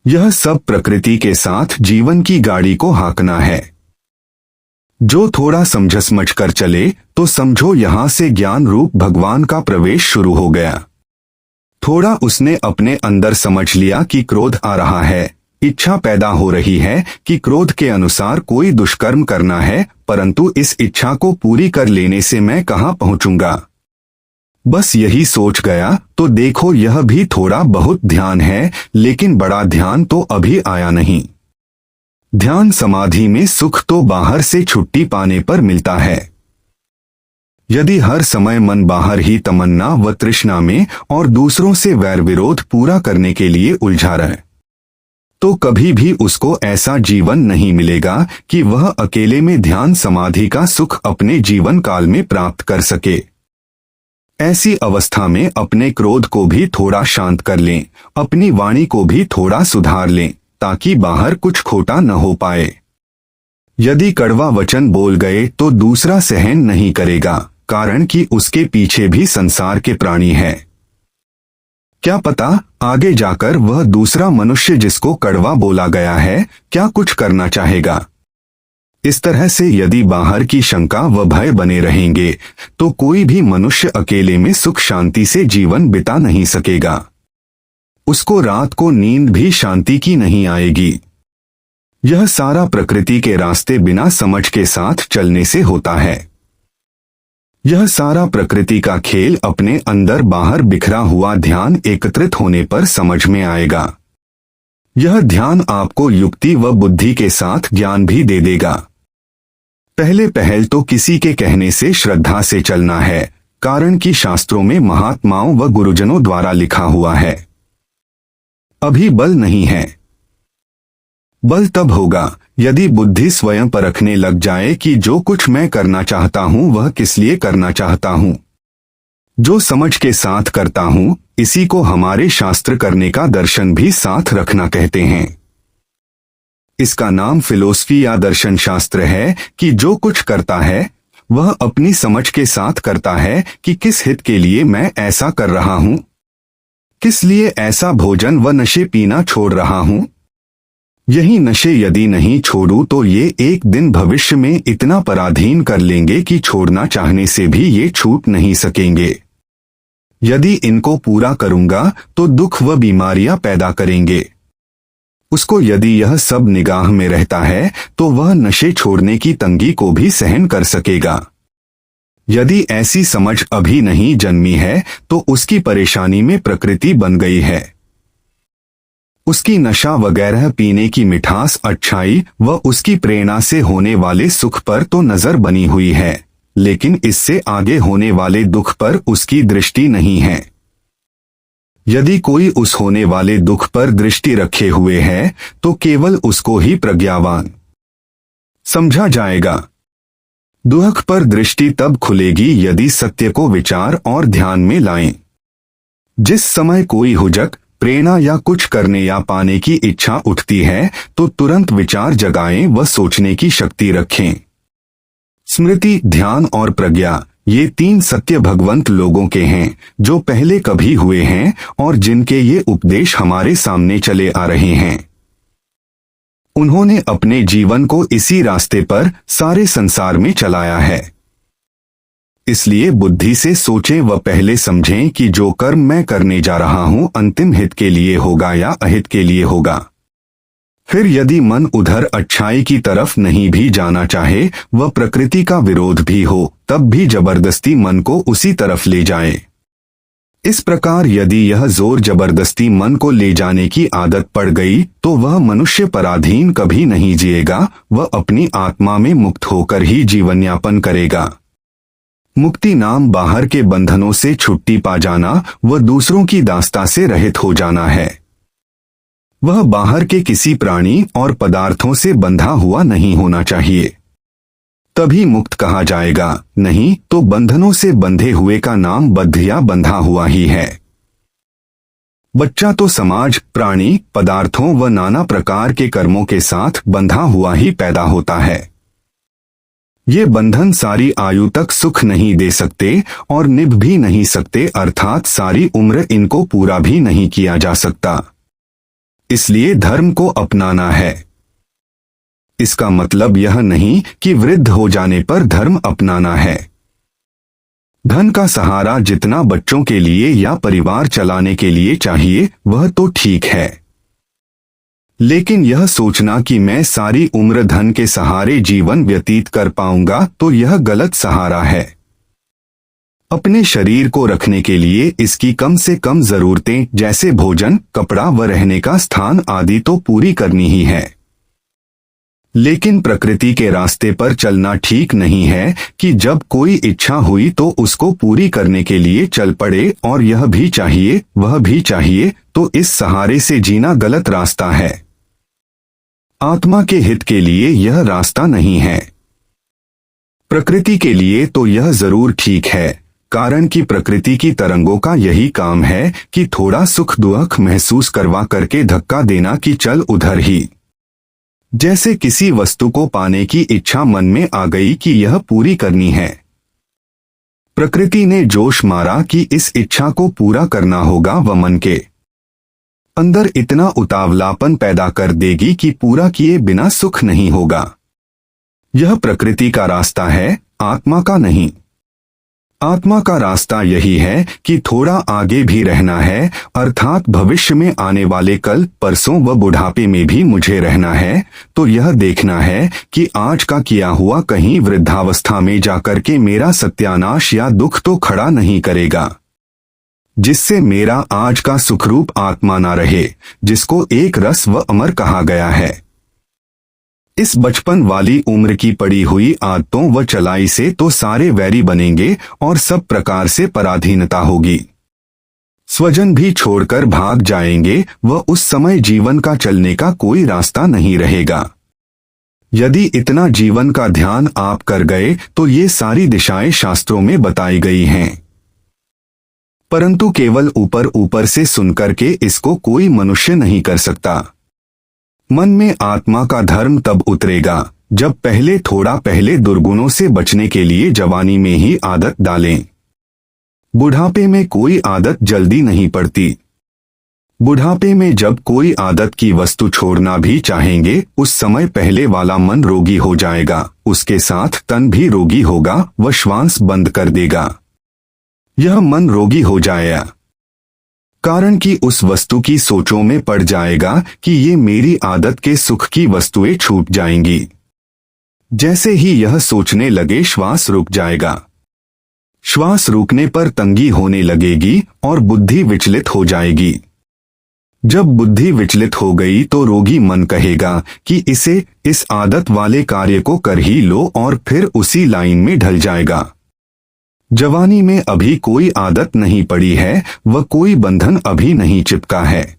[SPEAKER 2] यह सब प्रकृति के साथ जीवन की गाड़ी को हाँकना है। जो थोड़ा समझ कर चले तो समझो यहां से ज्ञान रूप भगवान का प्रवेश शुरू हो गया। थोड़ा उसने अपने अंदर समझ लिया कि क्रोध आ रहा है, इच्छा पैदा हो रही है कि क्रोध के अनुसार कोई दुष्कर्म करना है, परंतु इस इच्छा को पूरी कर लेने से मैं कहां पहुंचूंगा। बस यही सोच गया तो देखो यह भी थोड़ा बहुत ध्यान है, लेकिन बड़ा ध्यान तो अभी आया नहीं। ध्यान समाधि में सुख तो बाहर से छुट्टी पाने पर मिलता है। यदि हर समय मन बाहर ही तमन्ना व तृष्णा में और दूसरों से वैर विरोध पूरा करने के लिए उलझा रहे, तो कभी भी उसको ऐसा जीवन नहीं मिलेगा कि वह अकेले में ध्यान समाधि का सुख अपने जीवन काल में प्राप्त कर सके। ऐसी अवस्था में अपने क्रोध को भी थोड़ा शांत कर लें, अपनी वाणी को भी थोड़ा सुधार लें, ताकि बाहर कुछ खोटा न हो पाए। यदि कड़वा वचन बोल गए तो दूसरा सहन नहीं करेगा, कारण कि उसके पीछे भी संसार के प्राणी है। क्या पता आगे जाकर वह दूसरा मनुष्य जिसको कड़वा बोला गया है क्या कुछ करना चाहेगा। इस तरह से यदि बाहर की शंका व भय बने रहेंगे तो कोई भी मनुष्य अकेले में सुख शांति से जीवन बिता नहीं सकेगा। उसको रात को नींद भी शांति की नहीं आएगी। यह सारा प्रकृति के रास्ते बिना समझ के साथ चलने से होता है। यह सारा प्रकृति का खेल अपने अंदर बाहर बिखरा हुआ ध्यान एकत्रित होने पर समझ में आएगा। यह ध्यान आपको युक्ति व बुद्धि के साथ ज्ञान भी दे देगा। पहले पहल तो किसी के कहने से श्रद्धा से चलना है, कारण कि शास्त्रों में महात्माओं व गुरुजनों द्वारा लिखा हुआ है। अभी बल नहीं है। बल तब होगा यदि बुद्धि स्वयं परखने लग जाए कि जो कुछ मैं करना चाहता हूं वह किस लिए करना चाहता हूं। जो समझ के साथ करता हूं इसी को हमारे शास्त्र करने का दर्शन भी साथ रखना कहते हैं। इसका नाम फिलोसफी या दर्शन शास्त्र है कि जो कुछ करता है वह अपनी समझ के साथ करता है कि किस हित के लिए मैं ऐसा कर रहा हूं, किस लिए ऐसा भोजन व नशे पीना छोड़ रहा हूं। यही नशे यदि नहीं छोड़ूं तो ये एक दिन भविष्य में इतना पराधीन कर लेंगे कि छोड़ना चाहने से भी ये छूट नहीं सकेंगे। यदि इनको पूरा करूंगा तो दुख व बीमारियां पैदा करेंगे। उसको यदि यह सब निगाह में रहता है तो वह नशे छोड़ने की तंगी को भी सहन कर सकेगा। यदि ऐसी समझ अभी नहीं जन्मी है तो उसकी परेशानी में प्रकृति बन गई है। उसकी नशा वगैरह पीने की मिठास, अच्छाई व उसकी प्रेरणा से होने वाले सुख पर तो नजर बनी हुई है, लेकिन इससे आगे होने वाले दुख पर उसकी दृष्टि नहीं है। यदि कोई उस होने वाले दुख पर दृष्टि रखे हुए है तो केवल उसको ही प्रज्ञावान समझा जाएगा। दुख पर दृष्टि तब खुलेगी यदि सत्य को विचार और ध्यान में लाएं। जिस समय कोई हुजक, प्रेरणा या कुछ करने या पाने की इच्छा उठती है तो तुरंत विचार जगाएं व सोचने की शक्ति रखें। स्मृति, ध्यान और प्रज्ञा ये तीन सत्य भगवंत लोगों के हैं जो पहले कभी हुए हैं और जिनके ये उपदेश हमारे सामने चले आ रहे हैं। उन्होंने अपने जीवन को इसी रास्ते पर सारे संसार में चलाया है। इसलिए बुद्धि से सोचें व पहले समझें कि जो कर्म मैं करने जा रहा हूं अंतिम हित के लिए होगा या अहित के लिए होगा। फिर यदि मन उधर अच्छाई की तरफ नहीं भी जाना चाहे व प्रकृति का विरोध भी हो तब भी जबरदस्ती मन को उसी तरफ ले जाए। इस प्रकार यदि यह जोर जबरदस्ती मन को ले जाने की आदत पड़ गई तो वह मनुष्य पराधीन कभी नहीं जिएगा, वह अपनी आत्मा में मुक्त होकर ही जीवन यापन करेगा। मुक्ति नाम बाहर के बंधनों से छुट्टी पा जाना व दूसरों की दास्ता से रहित हो जाना है। वह बाहर के किसी प्राणी और पदार्थों से बंधा हुआ नहीं होना चाहिए, तभी मुक्त कहा जाएगा, नहीं तो बंधनों से बंधे हुए का नाम बद्ध या बंधा हुआ ही है। बच्चा तो समाज, प्राणी, पदार्थों व नाना प्रकार के कर्मों के साथ बंधा हुआ ही पैदा होता है। ये बंधन सारी आयु तक सुख नहीं दे सकते और निभ भी नहीं सकते, अर्थात सारी उम्र इनको पूरा भी नहीं किया जा सकता। इसलिए धर्म को अपनाना है। इसका मतलब यह नहीं कि वृद्ध हो जाने पर धर्म अपनाना है। धन का सहारा जितना बच्चों के लिए या परिवार चलाने के लिए चाहिए वह तो ठीक है, लेकिन यह सोचना कि मैं सारी उम्र धन के सहारे जीवन व्यतीत कर पाऊंगा तो यह गलत सहारा है। अपने शरीर को रखने के लिए इसकी कम से कम जरूरतें जैसे भोजन, कपड़ा व रहने का स्थान आदि तो पूरी करनी ही है। लेकिन प्रकृति के रास्ते पर चलना ठीक नहीं है कि जब कोई इच्छा हुई तो उसको पूरी करने के लिए चल पड़े और यह भी चाहिए वह भी चाहिए, तो इस सहारे से जीना गलत रास्ता है। आत्मा के हित के लिए यह रास्ता नहीं है। प्रकृति के लिए तो यह जरूर ठीक है, कारण कि प्रकृति की तरंगों का यही काम है कि थोड़ा सुख दुख महसूस करवा करके धक्का देना कि चल उधर ही। जैसे किसी वस्तु को पाने की इच्छा मन में आ गई कि यह पूरी करनी है। प्रकृति ने जोश मारा कि इस इच्छा को पूरा करना होगा व मन के अंदर इतना उतावलापन पैदा कर देगी कि पूरा किए बिना सुख नहीं होगा। यह प्रकृति का रास्ता है, आत्मा का नहीं। आत्मा का रास्ता यही है कि थोड़ा आगे भी रहना है, अर्थात भविष्य में आने वाले कल, परसों व बुढ़ापे में भी मुझे रहना है। तो यह देखना है कि आज का किया हुआ कहीं वृद्धावस्था में जाकर के मेरा सत्यानाश या दुख तो खड़ा नहीं करेगा, जिससे मेरा आज का सुखरूप आत्मा ना रहे, जिसको एक रस व अमर कहा गया है। इस बचपन वाली उम्र की पड़ी हुई आदतों व चलाई से तो सारे वैरी बनेंगे और सब प्रकार से पराधीनता होगी। स्वजन भी छोड़कर भाग जाएंगे व उस समय जीवन का चलने का कोई रास्ता नहीं रहेगा। यदि इतना जीवन का ध्यान आप कर गए तो ये सारी दिशाएं शास्त्रों में बताई गई हैं, परंतु केवल ऊपर ऊपर से सुनकर के इसको कोई मनुष्य नहीं कर सकता। मन में आत्मा का धर्म तब उतरेगा जब थोड़ा पहले दुर्गुणों से बचने के लिए जवानी में ही आदत डालें। बुढ़ापे में कोई आदत जल्दी नहीं पड़ती। बुढ़ापे में जब कोई आदत की वस्तु छोड़ना भी चाहेंगे उस समय पहले वाला मन रोगी हो जाएगा, उसके साथ तन भी रोगी होगा व श्वास बंद कर देगा। यह मन रोगी हो जाएगा कारण कि उस वस्तु की सोचों में पड़ जाएगा कि ये मेरी आदत के सुख की वस्तुएं छूट जाएंगी। जैसे ही यह सोचने लगे श्वास रुक जाएगा। श्वास रुकने पर तंगी होने लगेगी और बुद्धि विचलित हो जाएगी। जब बुद्धि विचलित हो गई तो रोगी मन कहेगा कि इस आदत वाले कार्य को कर ही लो और फिर उसी लाइन में ढल जाएगा। जवानी में अभी कोई आदत नहीं पड़ी है व कोई बंधन अभी नहीं चिपका है।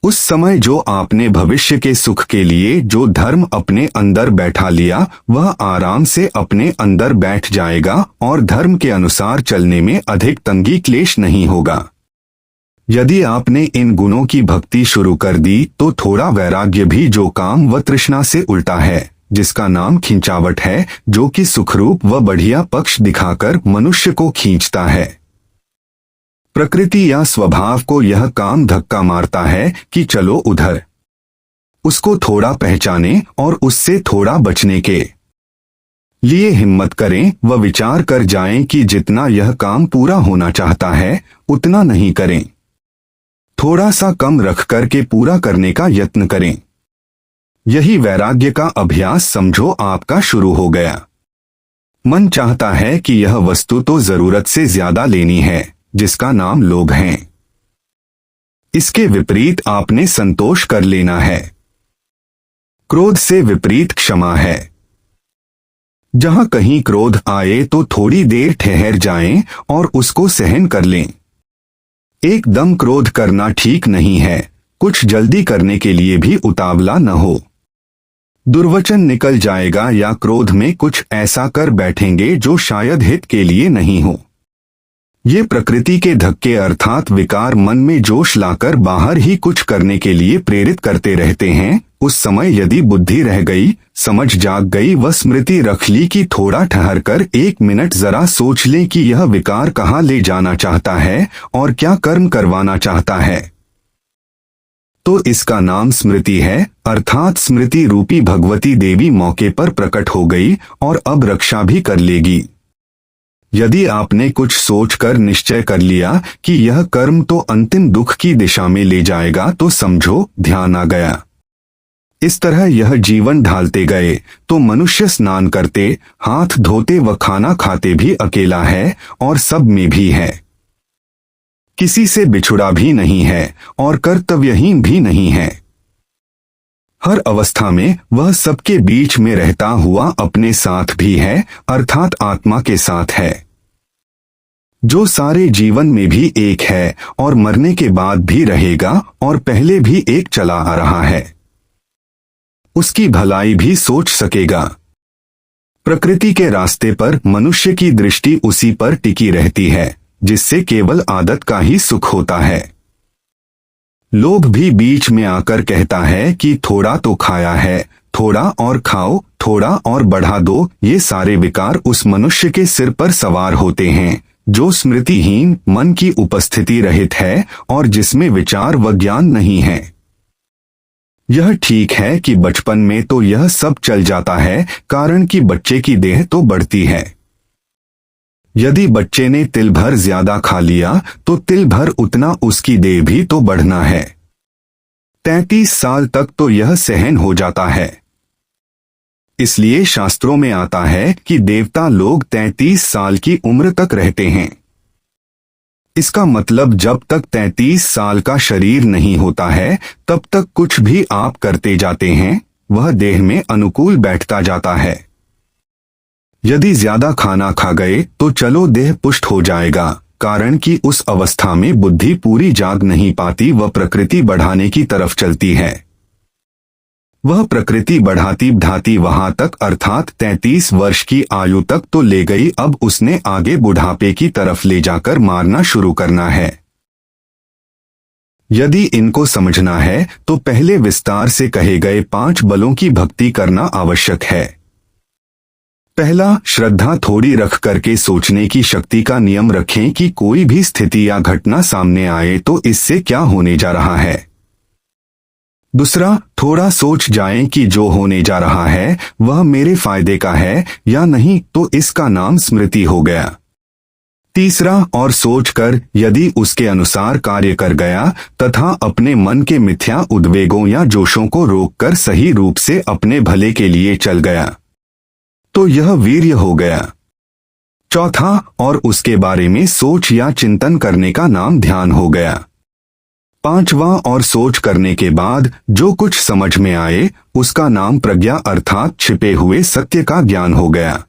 [SPEAKER 2] उस समय जो आपने भविष्य के सुख के लिए जो धर्म अपने अंदर बैठा लिया वह आराम से अपने अंदर बैठ जाएगा और धर्म के अनुसार चलने में अधिक तंगी क्लेश नहीं होगा। यदि आपने इन गुणों की भक्ति शुरू कर दी तो थोड़ा वैराग्य भी जो काम व तृष्णा से उल्टा है, जिसका नाम खिंचावट है, जो कि सुखरूप व बढ़िया पक्ष दिखाकर मनुष्य को खींचता है। प्रकृति या स्वभाव को यह काम धक्का मारता है कि चलो उधर। उसको थोड़ा पहचाने और उससे थोड़ा बचने के लिए हिम्मत करें व विचार कर जाएं कि जितना यह काम पूरा होना चाहता है उतना नहीं करें, थोड़ा सा कम रख करके पूरा करने का यत्न करें। यही वैराग्य का अभ्यास समझो आपका शुरू हो गया। मन चाहता है कि यह वस्तु तो जरूरत से ज्यादा लेनी है, जिसका नाम लोभ है। इसके विपरीत आपने संतोष कर लेना है। क्रोध से विपरीत क्षमा है। जहां कहीं क्रोध आए तो थोड़ी देर ठहर जाएं और उसको सहन कर लें। एकदम क्रोध करना ठीक नहीं है, कुछ जल्दी करने के लिए भी उतावला न हो। दुर्वचन निकल जाएगा या क्रोध में कुछ ऐसा कर बैठेंगे जो शायद हित के लिए नहीं हो। ये प्रकृति के धक्के अर्थात विकार मन में जोश लाकर बाहर ही कुछ करने के लिए प्रेरित करते रहते हैं, उस समय यदि बुद्धि रह गई, समझ जाग गई व स्मृति रख ली कि थोड़ा ठहर कर 1 मिनट जरा सोच लें कि यह विकार कहाँ ले जाना चाहता है और क्या कर्म करवाना चाहता है, तो इसका नाम स्मृति है। अर्थात स्मृति रूपी भगवती देवी मौके पर प्रकट हो गई और अब रक्षा भी कर लेगी। यदि आपने कुछ सोचकर निश्चय कर लिया कि यह कर्म तो अंतिम दुख की दिशा में ले जाएगा, तो समझो ध्यान आ गया। इस तरह यह जीवन ढालते गए तो मनुष्य स्नान करते, हाथ धोते व खाना खाते भी अकेला है और सब में भी है। किसी से बिछुड़ा भी नहीं है और कर्तव्यहीन भी नहीं है। हर अवस्था में वह सबके बीच में रहता हुआ अपने साथ भी है, अर्थात आत्मा के साथ है, जो सारे जीवन में भी एक है और मरने के बाद भी रहेगा और पहले भी एक चला आ रहा है। उसकी भलाई भी सोच सकेगा। प्रकृति के रास्ते पर मनुष्य की दृष्टि उसी पर टिकी रहती है, जिससे केवल आदत का ही सुख होता है। लोभ भी बीच में आकर कहता है कि थोड़ा तो खाया है, थोड़ा और खाओ, थोड़ा और बढ़ा दो। ये सारे विकार उस मनुष्य के सिर पर सवार होते हैं जो स्मृतिहीन मन की उपस्थिति रहित है और जिसमें विचार व ज्ञान नहीं है। यह ठीक है कि बचपन में तो यह सब चल जाता है, कारण कि बच्चे की देह तो बढ़ती है। यदि बच्चे ने तिल भर ज्यादा खा लिया तो तिल भर उतना उसकी देह भी तो बढ़ना है। 33 साल तक तो यह सहन हो जाता है। इसलिए शास्त्रों में आता है कि देवता लोग 33 साल की उम्र तक रहते हैं। इसका मतलब जब तक 33 साल का शरीर नहीं होता है तब तक कुछ भी आप करते जाते हैं, वह देह में अनुकूल बैठता जाता है। यदि ज्यादा खाना खा गए तो चलो देह पुष्ट हो जाएगा, कारण कि उस अवस्था में बुद्धि पूरी जाग नहीं पाती व प्रकृति बढ़ाने की तरफ चलती है। वह प्रकृति बढ़ाती बढ़ाती वहां तक अर्थात 33 वर्ष की आयु तक तो ले गई, अब उसने आगे बुढ़ापे की तरफ ले जाकर मारना शुरू करना है। यदि इनको समझना है तो पहले विस्तार से कहे गए 5 बलों की भक्ति करना आवश्यक है। पहला, श्रद्धा थोड़ी रख करके सोचने की शक्ति का नियम रखें कि कोई भी स्थिति या घटना सामने आए तो इससे क्या होने जा रहा है। दूसरा, थोड़ा सोच जाएं कि जो होने जा रहा है वह मेरे फायदे का है या नहीं, तो इसका नाम स्मृति हो गया। तीसरा, और सोचकर यदि उसके अनुसार कार्य कर गया तथा अपने मन के मिथ्या उद्वेगों या जोशों को रोककर सही रूप से अपने भले के लिए चल गया तो यह वीर्य हो गया। चौथा, और उसके बारे में सोच या चिंतन करने का नाम ध्यान हो गया। पांचवा, और सोच करने के बाद जो कुछ समझ में आए उसका नाम प्रज्ञा अर्थात छिपे हुए सत्य का ज्ञान हो गया।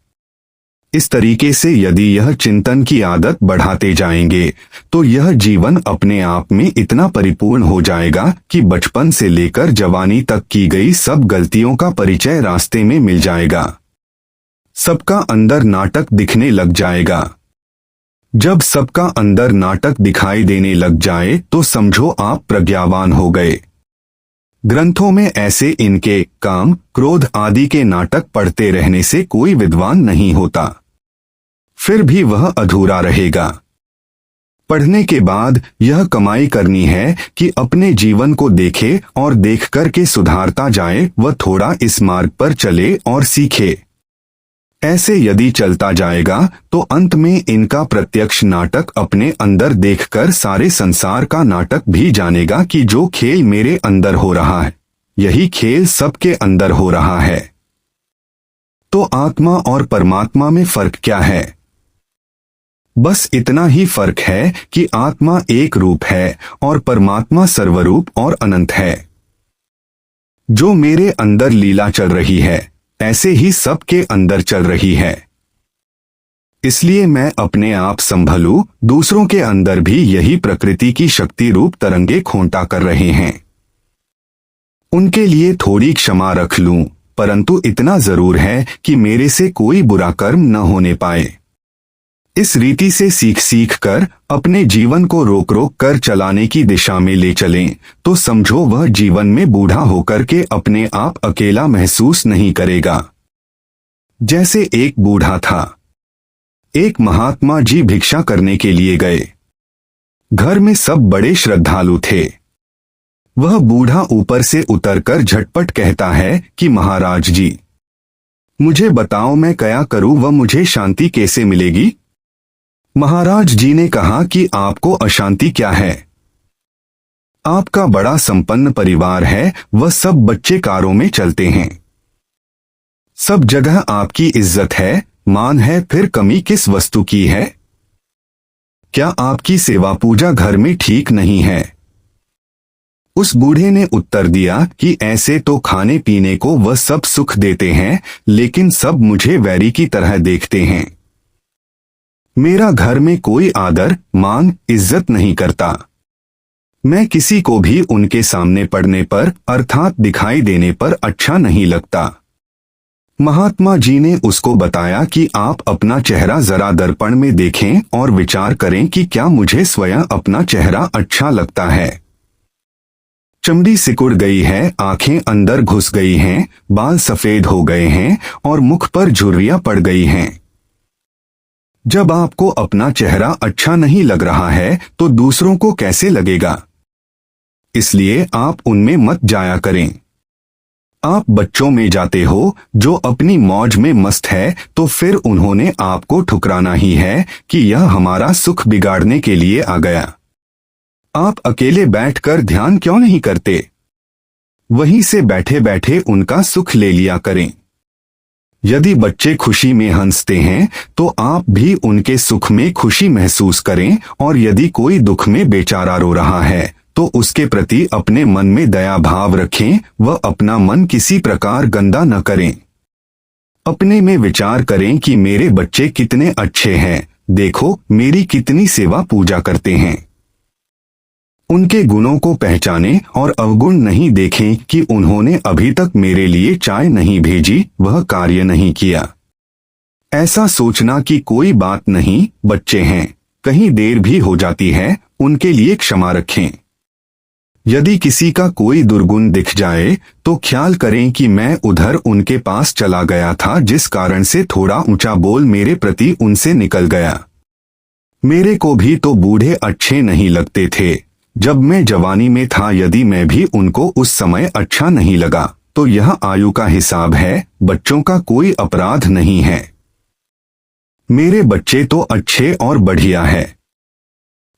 [SPEAKER 2] इस तरीके से यदि यह चिंतन की आदत बढ़ाते जाएंगे तो यह जीवन अपने आप में इतना परिपूर्ण हो जाएगा कि बचपन से लेकर जवानी तक की गई सब गलतियों का परिचय रास्ते में मिल जाएगा। सबका अंदर नाटक दिखने लग जाएगा। जब सबका अंदर नाटक दिखाई देने लग जाए तो समझो आप प्रज्ञावान हो गए। ग्रंथों में ऐसे इनके काम, क्रोध आदि के नाटक पढ़ते रहने से कोई विद्वान नहीं होता, फिर भी वह अधूरा रहेगा। पढ़ने के बाद यह कमाई करनी है कि अपने जीवन को देखे और देख कर के सुधारता जाए व थोड़ा इस मार्ग पर चले और सीखे। ऐसे यदि चलता जाएगा तो अंत में इनका प्रत्यक्ष नाटक अपने अंदर देखकर सारे संसार का नाटक भी जानेगा कि जो खेल मेरे अंदर हो रहा है यही खेल सबके अंदर हो रहा है। तो आत्मा और परमात्मा में फर्क क्या है? बस इतना ही फर्क है कि आत्मा एक रूप है और परमात्मा सर्वरूप और अनंत है। जो मेरे अंदर लीला चल रही है ऐसे ही सबके अंदर चल रही है। इसलिए मैं अपने आप संभलूं, दूसरों के अंदर भी यही प्रकृति की शक्ति रूप तरंगे खोंटा कर रहे हैं। उनके लिए थोड़ी क्षमा रख लूं, परंतु इतना जरूर है कि मेरे से कोई बुरा कर्म न होने पाए। इस रीति से सीख सीख कर अपने जीवन को रोक रोक कर चलाने की दिशा में ले चलें तो समझो वह जीवन में बूढ़ा होकर के अपने आप अकेला महसूस नहीं करेगा। जैसे एक बूढ़ा था। एक महात्मा जी भिक्षा करने के लिए गए। घर में सब बड़े श्रद्धालु थे। वह बूढ़ा ऊपर से उतरकर झटपट कहता है कि महाराज जी, मुझे बताओ मैं क्या करूं व मुझे शांति कैसे मिलेगी। महाराज जी ने कहा कि आपको अशांति क्या है। आपका बड़ा संपन्न परिवार है, वह सब बच्चे कारों में चलते हैं, सब जगह आपकी इज्जत है, मान है, फिर कमी किस वस्तु की है। क्या आपकी सेवा पूजा घर में ठीक नहीं है। उस बूढ़े ने उत्तर दिया कि ऐसे तो खाने पीने को वह सब सुख देते हैं, लेकिन सब मुझे वैरी की तरह देखते हैं। मेरा घर में कोई आदर मान इज्जत नहीं करता। मैं किसी को भी उनके सामने पड़ने पर अर्थात दिखाई देने पर अच्छा नहीं लगता। महात्मा जी ने उसको बताया कि आप अपना चेहरा जरा दर्पण में देखें और विचार करें कि क्या मुझे स्वयं अपना चेहरा अच्छा लगता है। चमड़ी सिकुड़ गई है, आंखें अंदर घुस गई हैं, बाल सफेद हो गए हैं और मुख पर झुर्रियां पड़ गई हैं। जब आपको अपना चेहरा अच्छा नहीं लग रहा है तो दूसरों को कैसे लगेगा। इसलिए आप उनमें मत जाया करें। आप बच्चों में जाते हो जो अपनी मौज में मस्त है, तो फिर उन्होंने आपको ठुकराना ही है कि यह हमारा सुख बिगाड़ने के लिए आ गया। आप अकेले बैठकर ध्यान क्यों नहीं करते। वहीं से बैठे बैठे उनका सुख ले लिया करें। यदि बच्चे खुशी में हंसते हैं तो आप भी उनके सुख में खुशी महसूस करें, और यदि कोई दुख में बेचारा रो रहा है तो उसके प्रति अपने मन में दया भाव रखें, वह अपना मन किसी प्रकार गंदा न करें। अपने में विचार करें कि मेरे बच्चे कितने अच्छे हैं, देखो मेरी कितनी सेवा पूजा करते हैं। उनके गुणों को पहचानें और अवगुण नहीं देखें कि उन्होंने अभी तक मेरे लिए चाय नहीं भेजी, वह कार्य नहीं किया। ऐसा सोचना कि कोई बात नहीं, बच्चे हैं, कहीं देर भी हो जाती है, उनके लिए क्षमा रखें। यदि किसी का कोई दुर्गुण दिख जाए तो ख्याल करें कि मैं उधर उनके पास चला गया था, जिस कारण से थोड़ा ऊंचा बोल मेरे प्रति उनसे निकल गया। मेरे को भी तो बूढ़े अच्छे नहीं लगते थे जब मैं जवानी में था। यदि मैं भी उनको उस समय अच्छा नहीं लगा तो यह आयु का हिसाब है, बच्चों का कोई अपराध नहीं है। मेरे बच्चे तो अच्छे और बढ़िया है।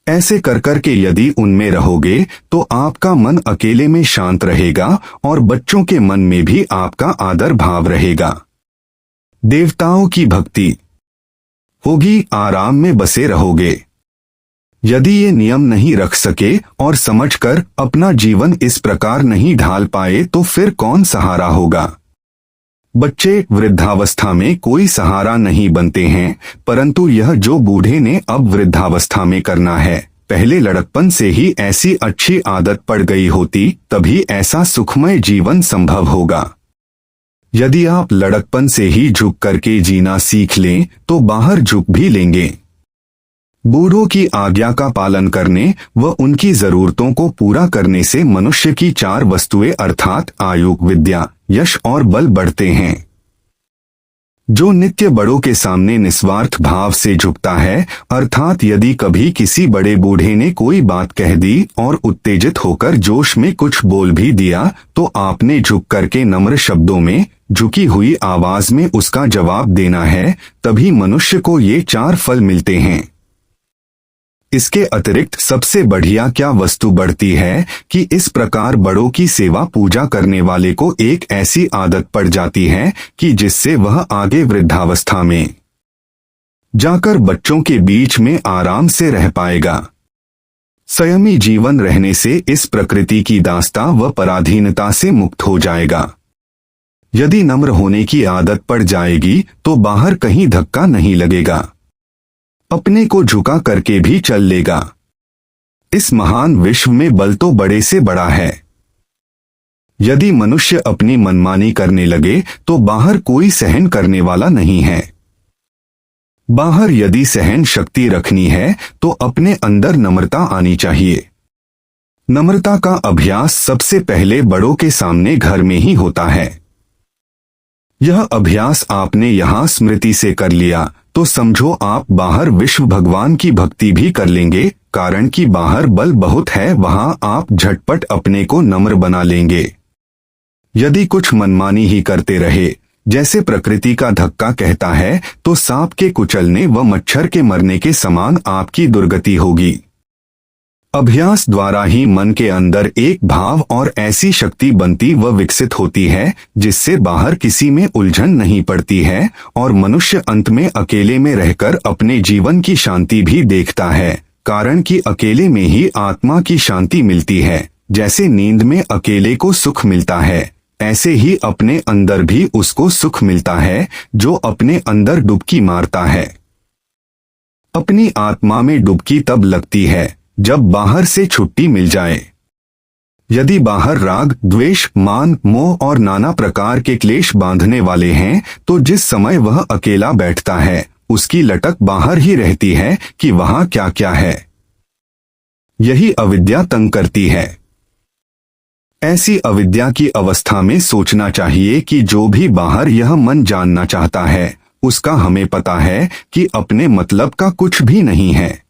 [SPEAKER 2] ऐसे कर कर के यदि उनमें रहोगे तो आपका मन अकेले में शांत रहेगा और बच्चों के मन में भी आपका आदर भाव रहेगा। देवताओं की भक्ति होगी, आराम में बसे रहोगे। यदि ये नियम नहीं रख सके और समझकर अपना जीवन इस प्रकार नहीं ढाल पाए तो फिर कौन सहारा होगा। बच्चे वृद्धावस्था में कोई सहारा नहीं बनते हैं, परंतु यह जो बूढ़े ने अब वृद्धावस्था में करना है, पहले लड़कपन से ही ऐसी अच्छी आदत पड़ गई होती तभी ऐसा सुखमय जीवन संभव होगा। यदि आप लड़कपन से ही झुक करके जीना सीख लें तो बाहर झुक भी लेंगे। बूढ़ों की आज्ञा का पालन करने व उनकी जरूरतों को पूरा करने से मनुष्य की 4 वस्तुएं अर्थात आयु, विद्या, यश और बल बढ़ते हैं। जो नित्य बड़ों के सामने निस्वार्थ भाव से झुकता है, अर्थात यदि कभी किसी बड़े बूढ़े ने कोई बात कह दी और उत्तेजित होकर जोश में कुछ बोल भी दिया तो आपने झुक करके नम्र शब्दों में, झुकी हुई आवाज में उसका जवाब देना है, तभी मनुष्य को ये 4 फल मिलते हैं। इसके अतिरिक्त सबसे बढ़िया क्या वस्तु बढ़ती है कि इस प्रकार बड़ों की सेवा पूजा करने वाले को एक ऐसी आदत पड़ जाती है कि जिससे वह आगे वृद्धावस्था में जाकर बच्चों के बीच में आराम से रह पाएगा। संयमी जीवन रहने से इस प्रकृति की दास्ता व पराधीनता से मुक्त हो जाएगा। यदि नम्र होने की आदत पड़ जाएगी तो बाहर कहीं धक्का नहीं लगेगा, अपने को झुका करके भी चल लेगा। इस महान विश्व में बल तो बड़े से बड़ा है। यदि मनुष्य अपनी मनमानी करने लगे तो बाहर कोई सहन करने वाला नहीं है। बाहर यदि सहन शक्ति रखनी है तो अपने अंदर नम्रता आनी चाहिए। नम्रता का अभ्यास सबसे पहले बड़ों के सामने घर में ही होता है। यह अभ्यास आपने यहाँ स्मृति से कर लिया तो समझो आप बाहर विश्व भगवान की भक्ति भी कर लेंगे, कारण कि बाहर बल बहुत है, वहां आप झटपट अपने को नम्र बना लेंगे। यदि कुछ मनमानी ही करते रहे, जैसे प्रकृति का धक्का कहता है, तो सांप के कुचलने व मच्छर के मरने के समान आपकी दुर्गति होगी। अभ्यास द्वारा ही मन के अंदर एक भाव और ऐसी शक्ति बनती व विकसित होती है जिससे बाहर किसी में उलझन नहीं पड़ती है और मनुष्य अंत में अकेले में रहकर अपने जीवन की शांति भी देखता है, कारण कि अकेले में ही आत्मा की शांति मिलती है। जैसे नींद में अकेले को सुख मिलता है, ऐसे ही अपने अंदर भी उसको सुख मिलता है जो अपने अंदर डुबकी मारता है। अपनी आत्मा में डुबकी तब लगती है जब बाहर से छुट्टी मिल जाए। यदि बाहर राग, द्वेष, मान, मोह और नाना प्रकार के क्लेश बांधने वाले हैं, तो जिस समय वह अकेला बैठता है उसकी लटक बाहर ही रहती है कि वहां क्या क्या है। यही अविद्या तंग करती है। ऐसी अविद्या की अवस्था में सोचना चाहिए कि जो भी बाहर यह मन जानना चाहता है उसका हमें पता है कि अपने मतलब का कुछ भी नहीं है।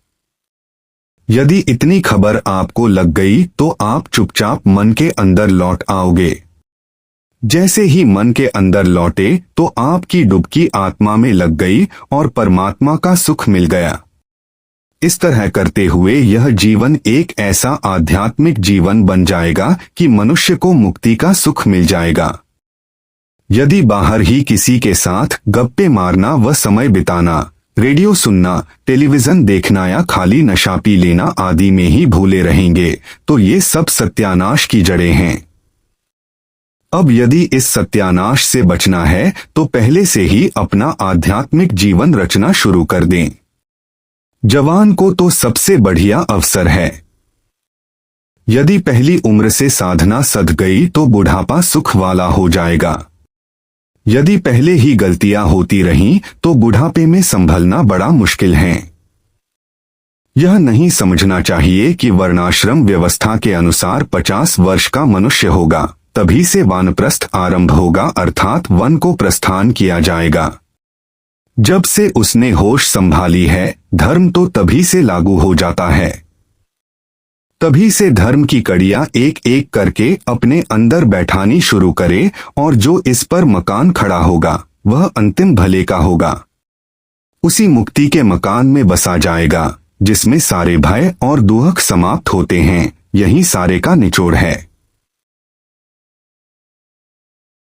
[SPEAKER 2] यदि इतनी खबर आपको लग गई तो आप चुपचाप मन के अंदर लौट आओगे। जैसे ही मन के अंदर लौटे तो आपकी डुबकी आत्मा में लग गई और परमात्मा का सुख मिल गया। इस तरह करते हुए यह जीवन एक ऐसा आध्यात्मिक जीवन बन जाएगा कि मनुष्य को मुक्ति का सुख मिल जाएगा। यदि बाहर ही किसी के साथ गप्पे मारना व समय बिताना, रेडियो सुनना, टेलीविजन देखना या खाली नशा पी लेना आदि में ही भूले रहेंगे तो ये सब सत्यानाश की जड़ें हैं। अब यदि इस सत्यानाश से बचना है तो पहले से ही अपना आध्यात्मिक जीवन रचना शुरू कर दें। जवान को तो सबसे बढ़िया अवसर है। यदि पहली उम्र से साधना सध गई तो बुढ़ापा सुख वाला हो जाएगा। यदि पहले ही गलतियां होती रहीं तो बुढ़ापे में संभलना बड़ा मुश्किल है। यह नहीं समझना चाहिए कि वर्णाश्रम व्यवस्था के अनुसार 50 वर्ष का मनुष्य होगा तभी से वानप्रस्थ आरंभ होगा, अर्थात वन को प्रस्थान किया जाएगा। जब से उसने होश संभाली है धर्म तो तभी से लागू हो जाता है। तभी से धर्म की कड़ियां एक एक करके अपने अंदर बैठानी शुरू करे और जो इस पर मकान खड़ा होगा वह अंतिम भले का होगा। उसी मुक्ति के मकान में बसा जाएगा जिसमें सारे भय और दुख समाप्त होते हैं। यही सारे का निचोड़ है।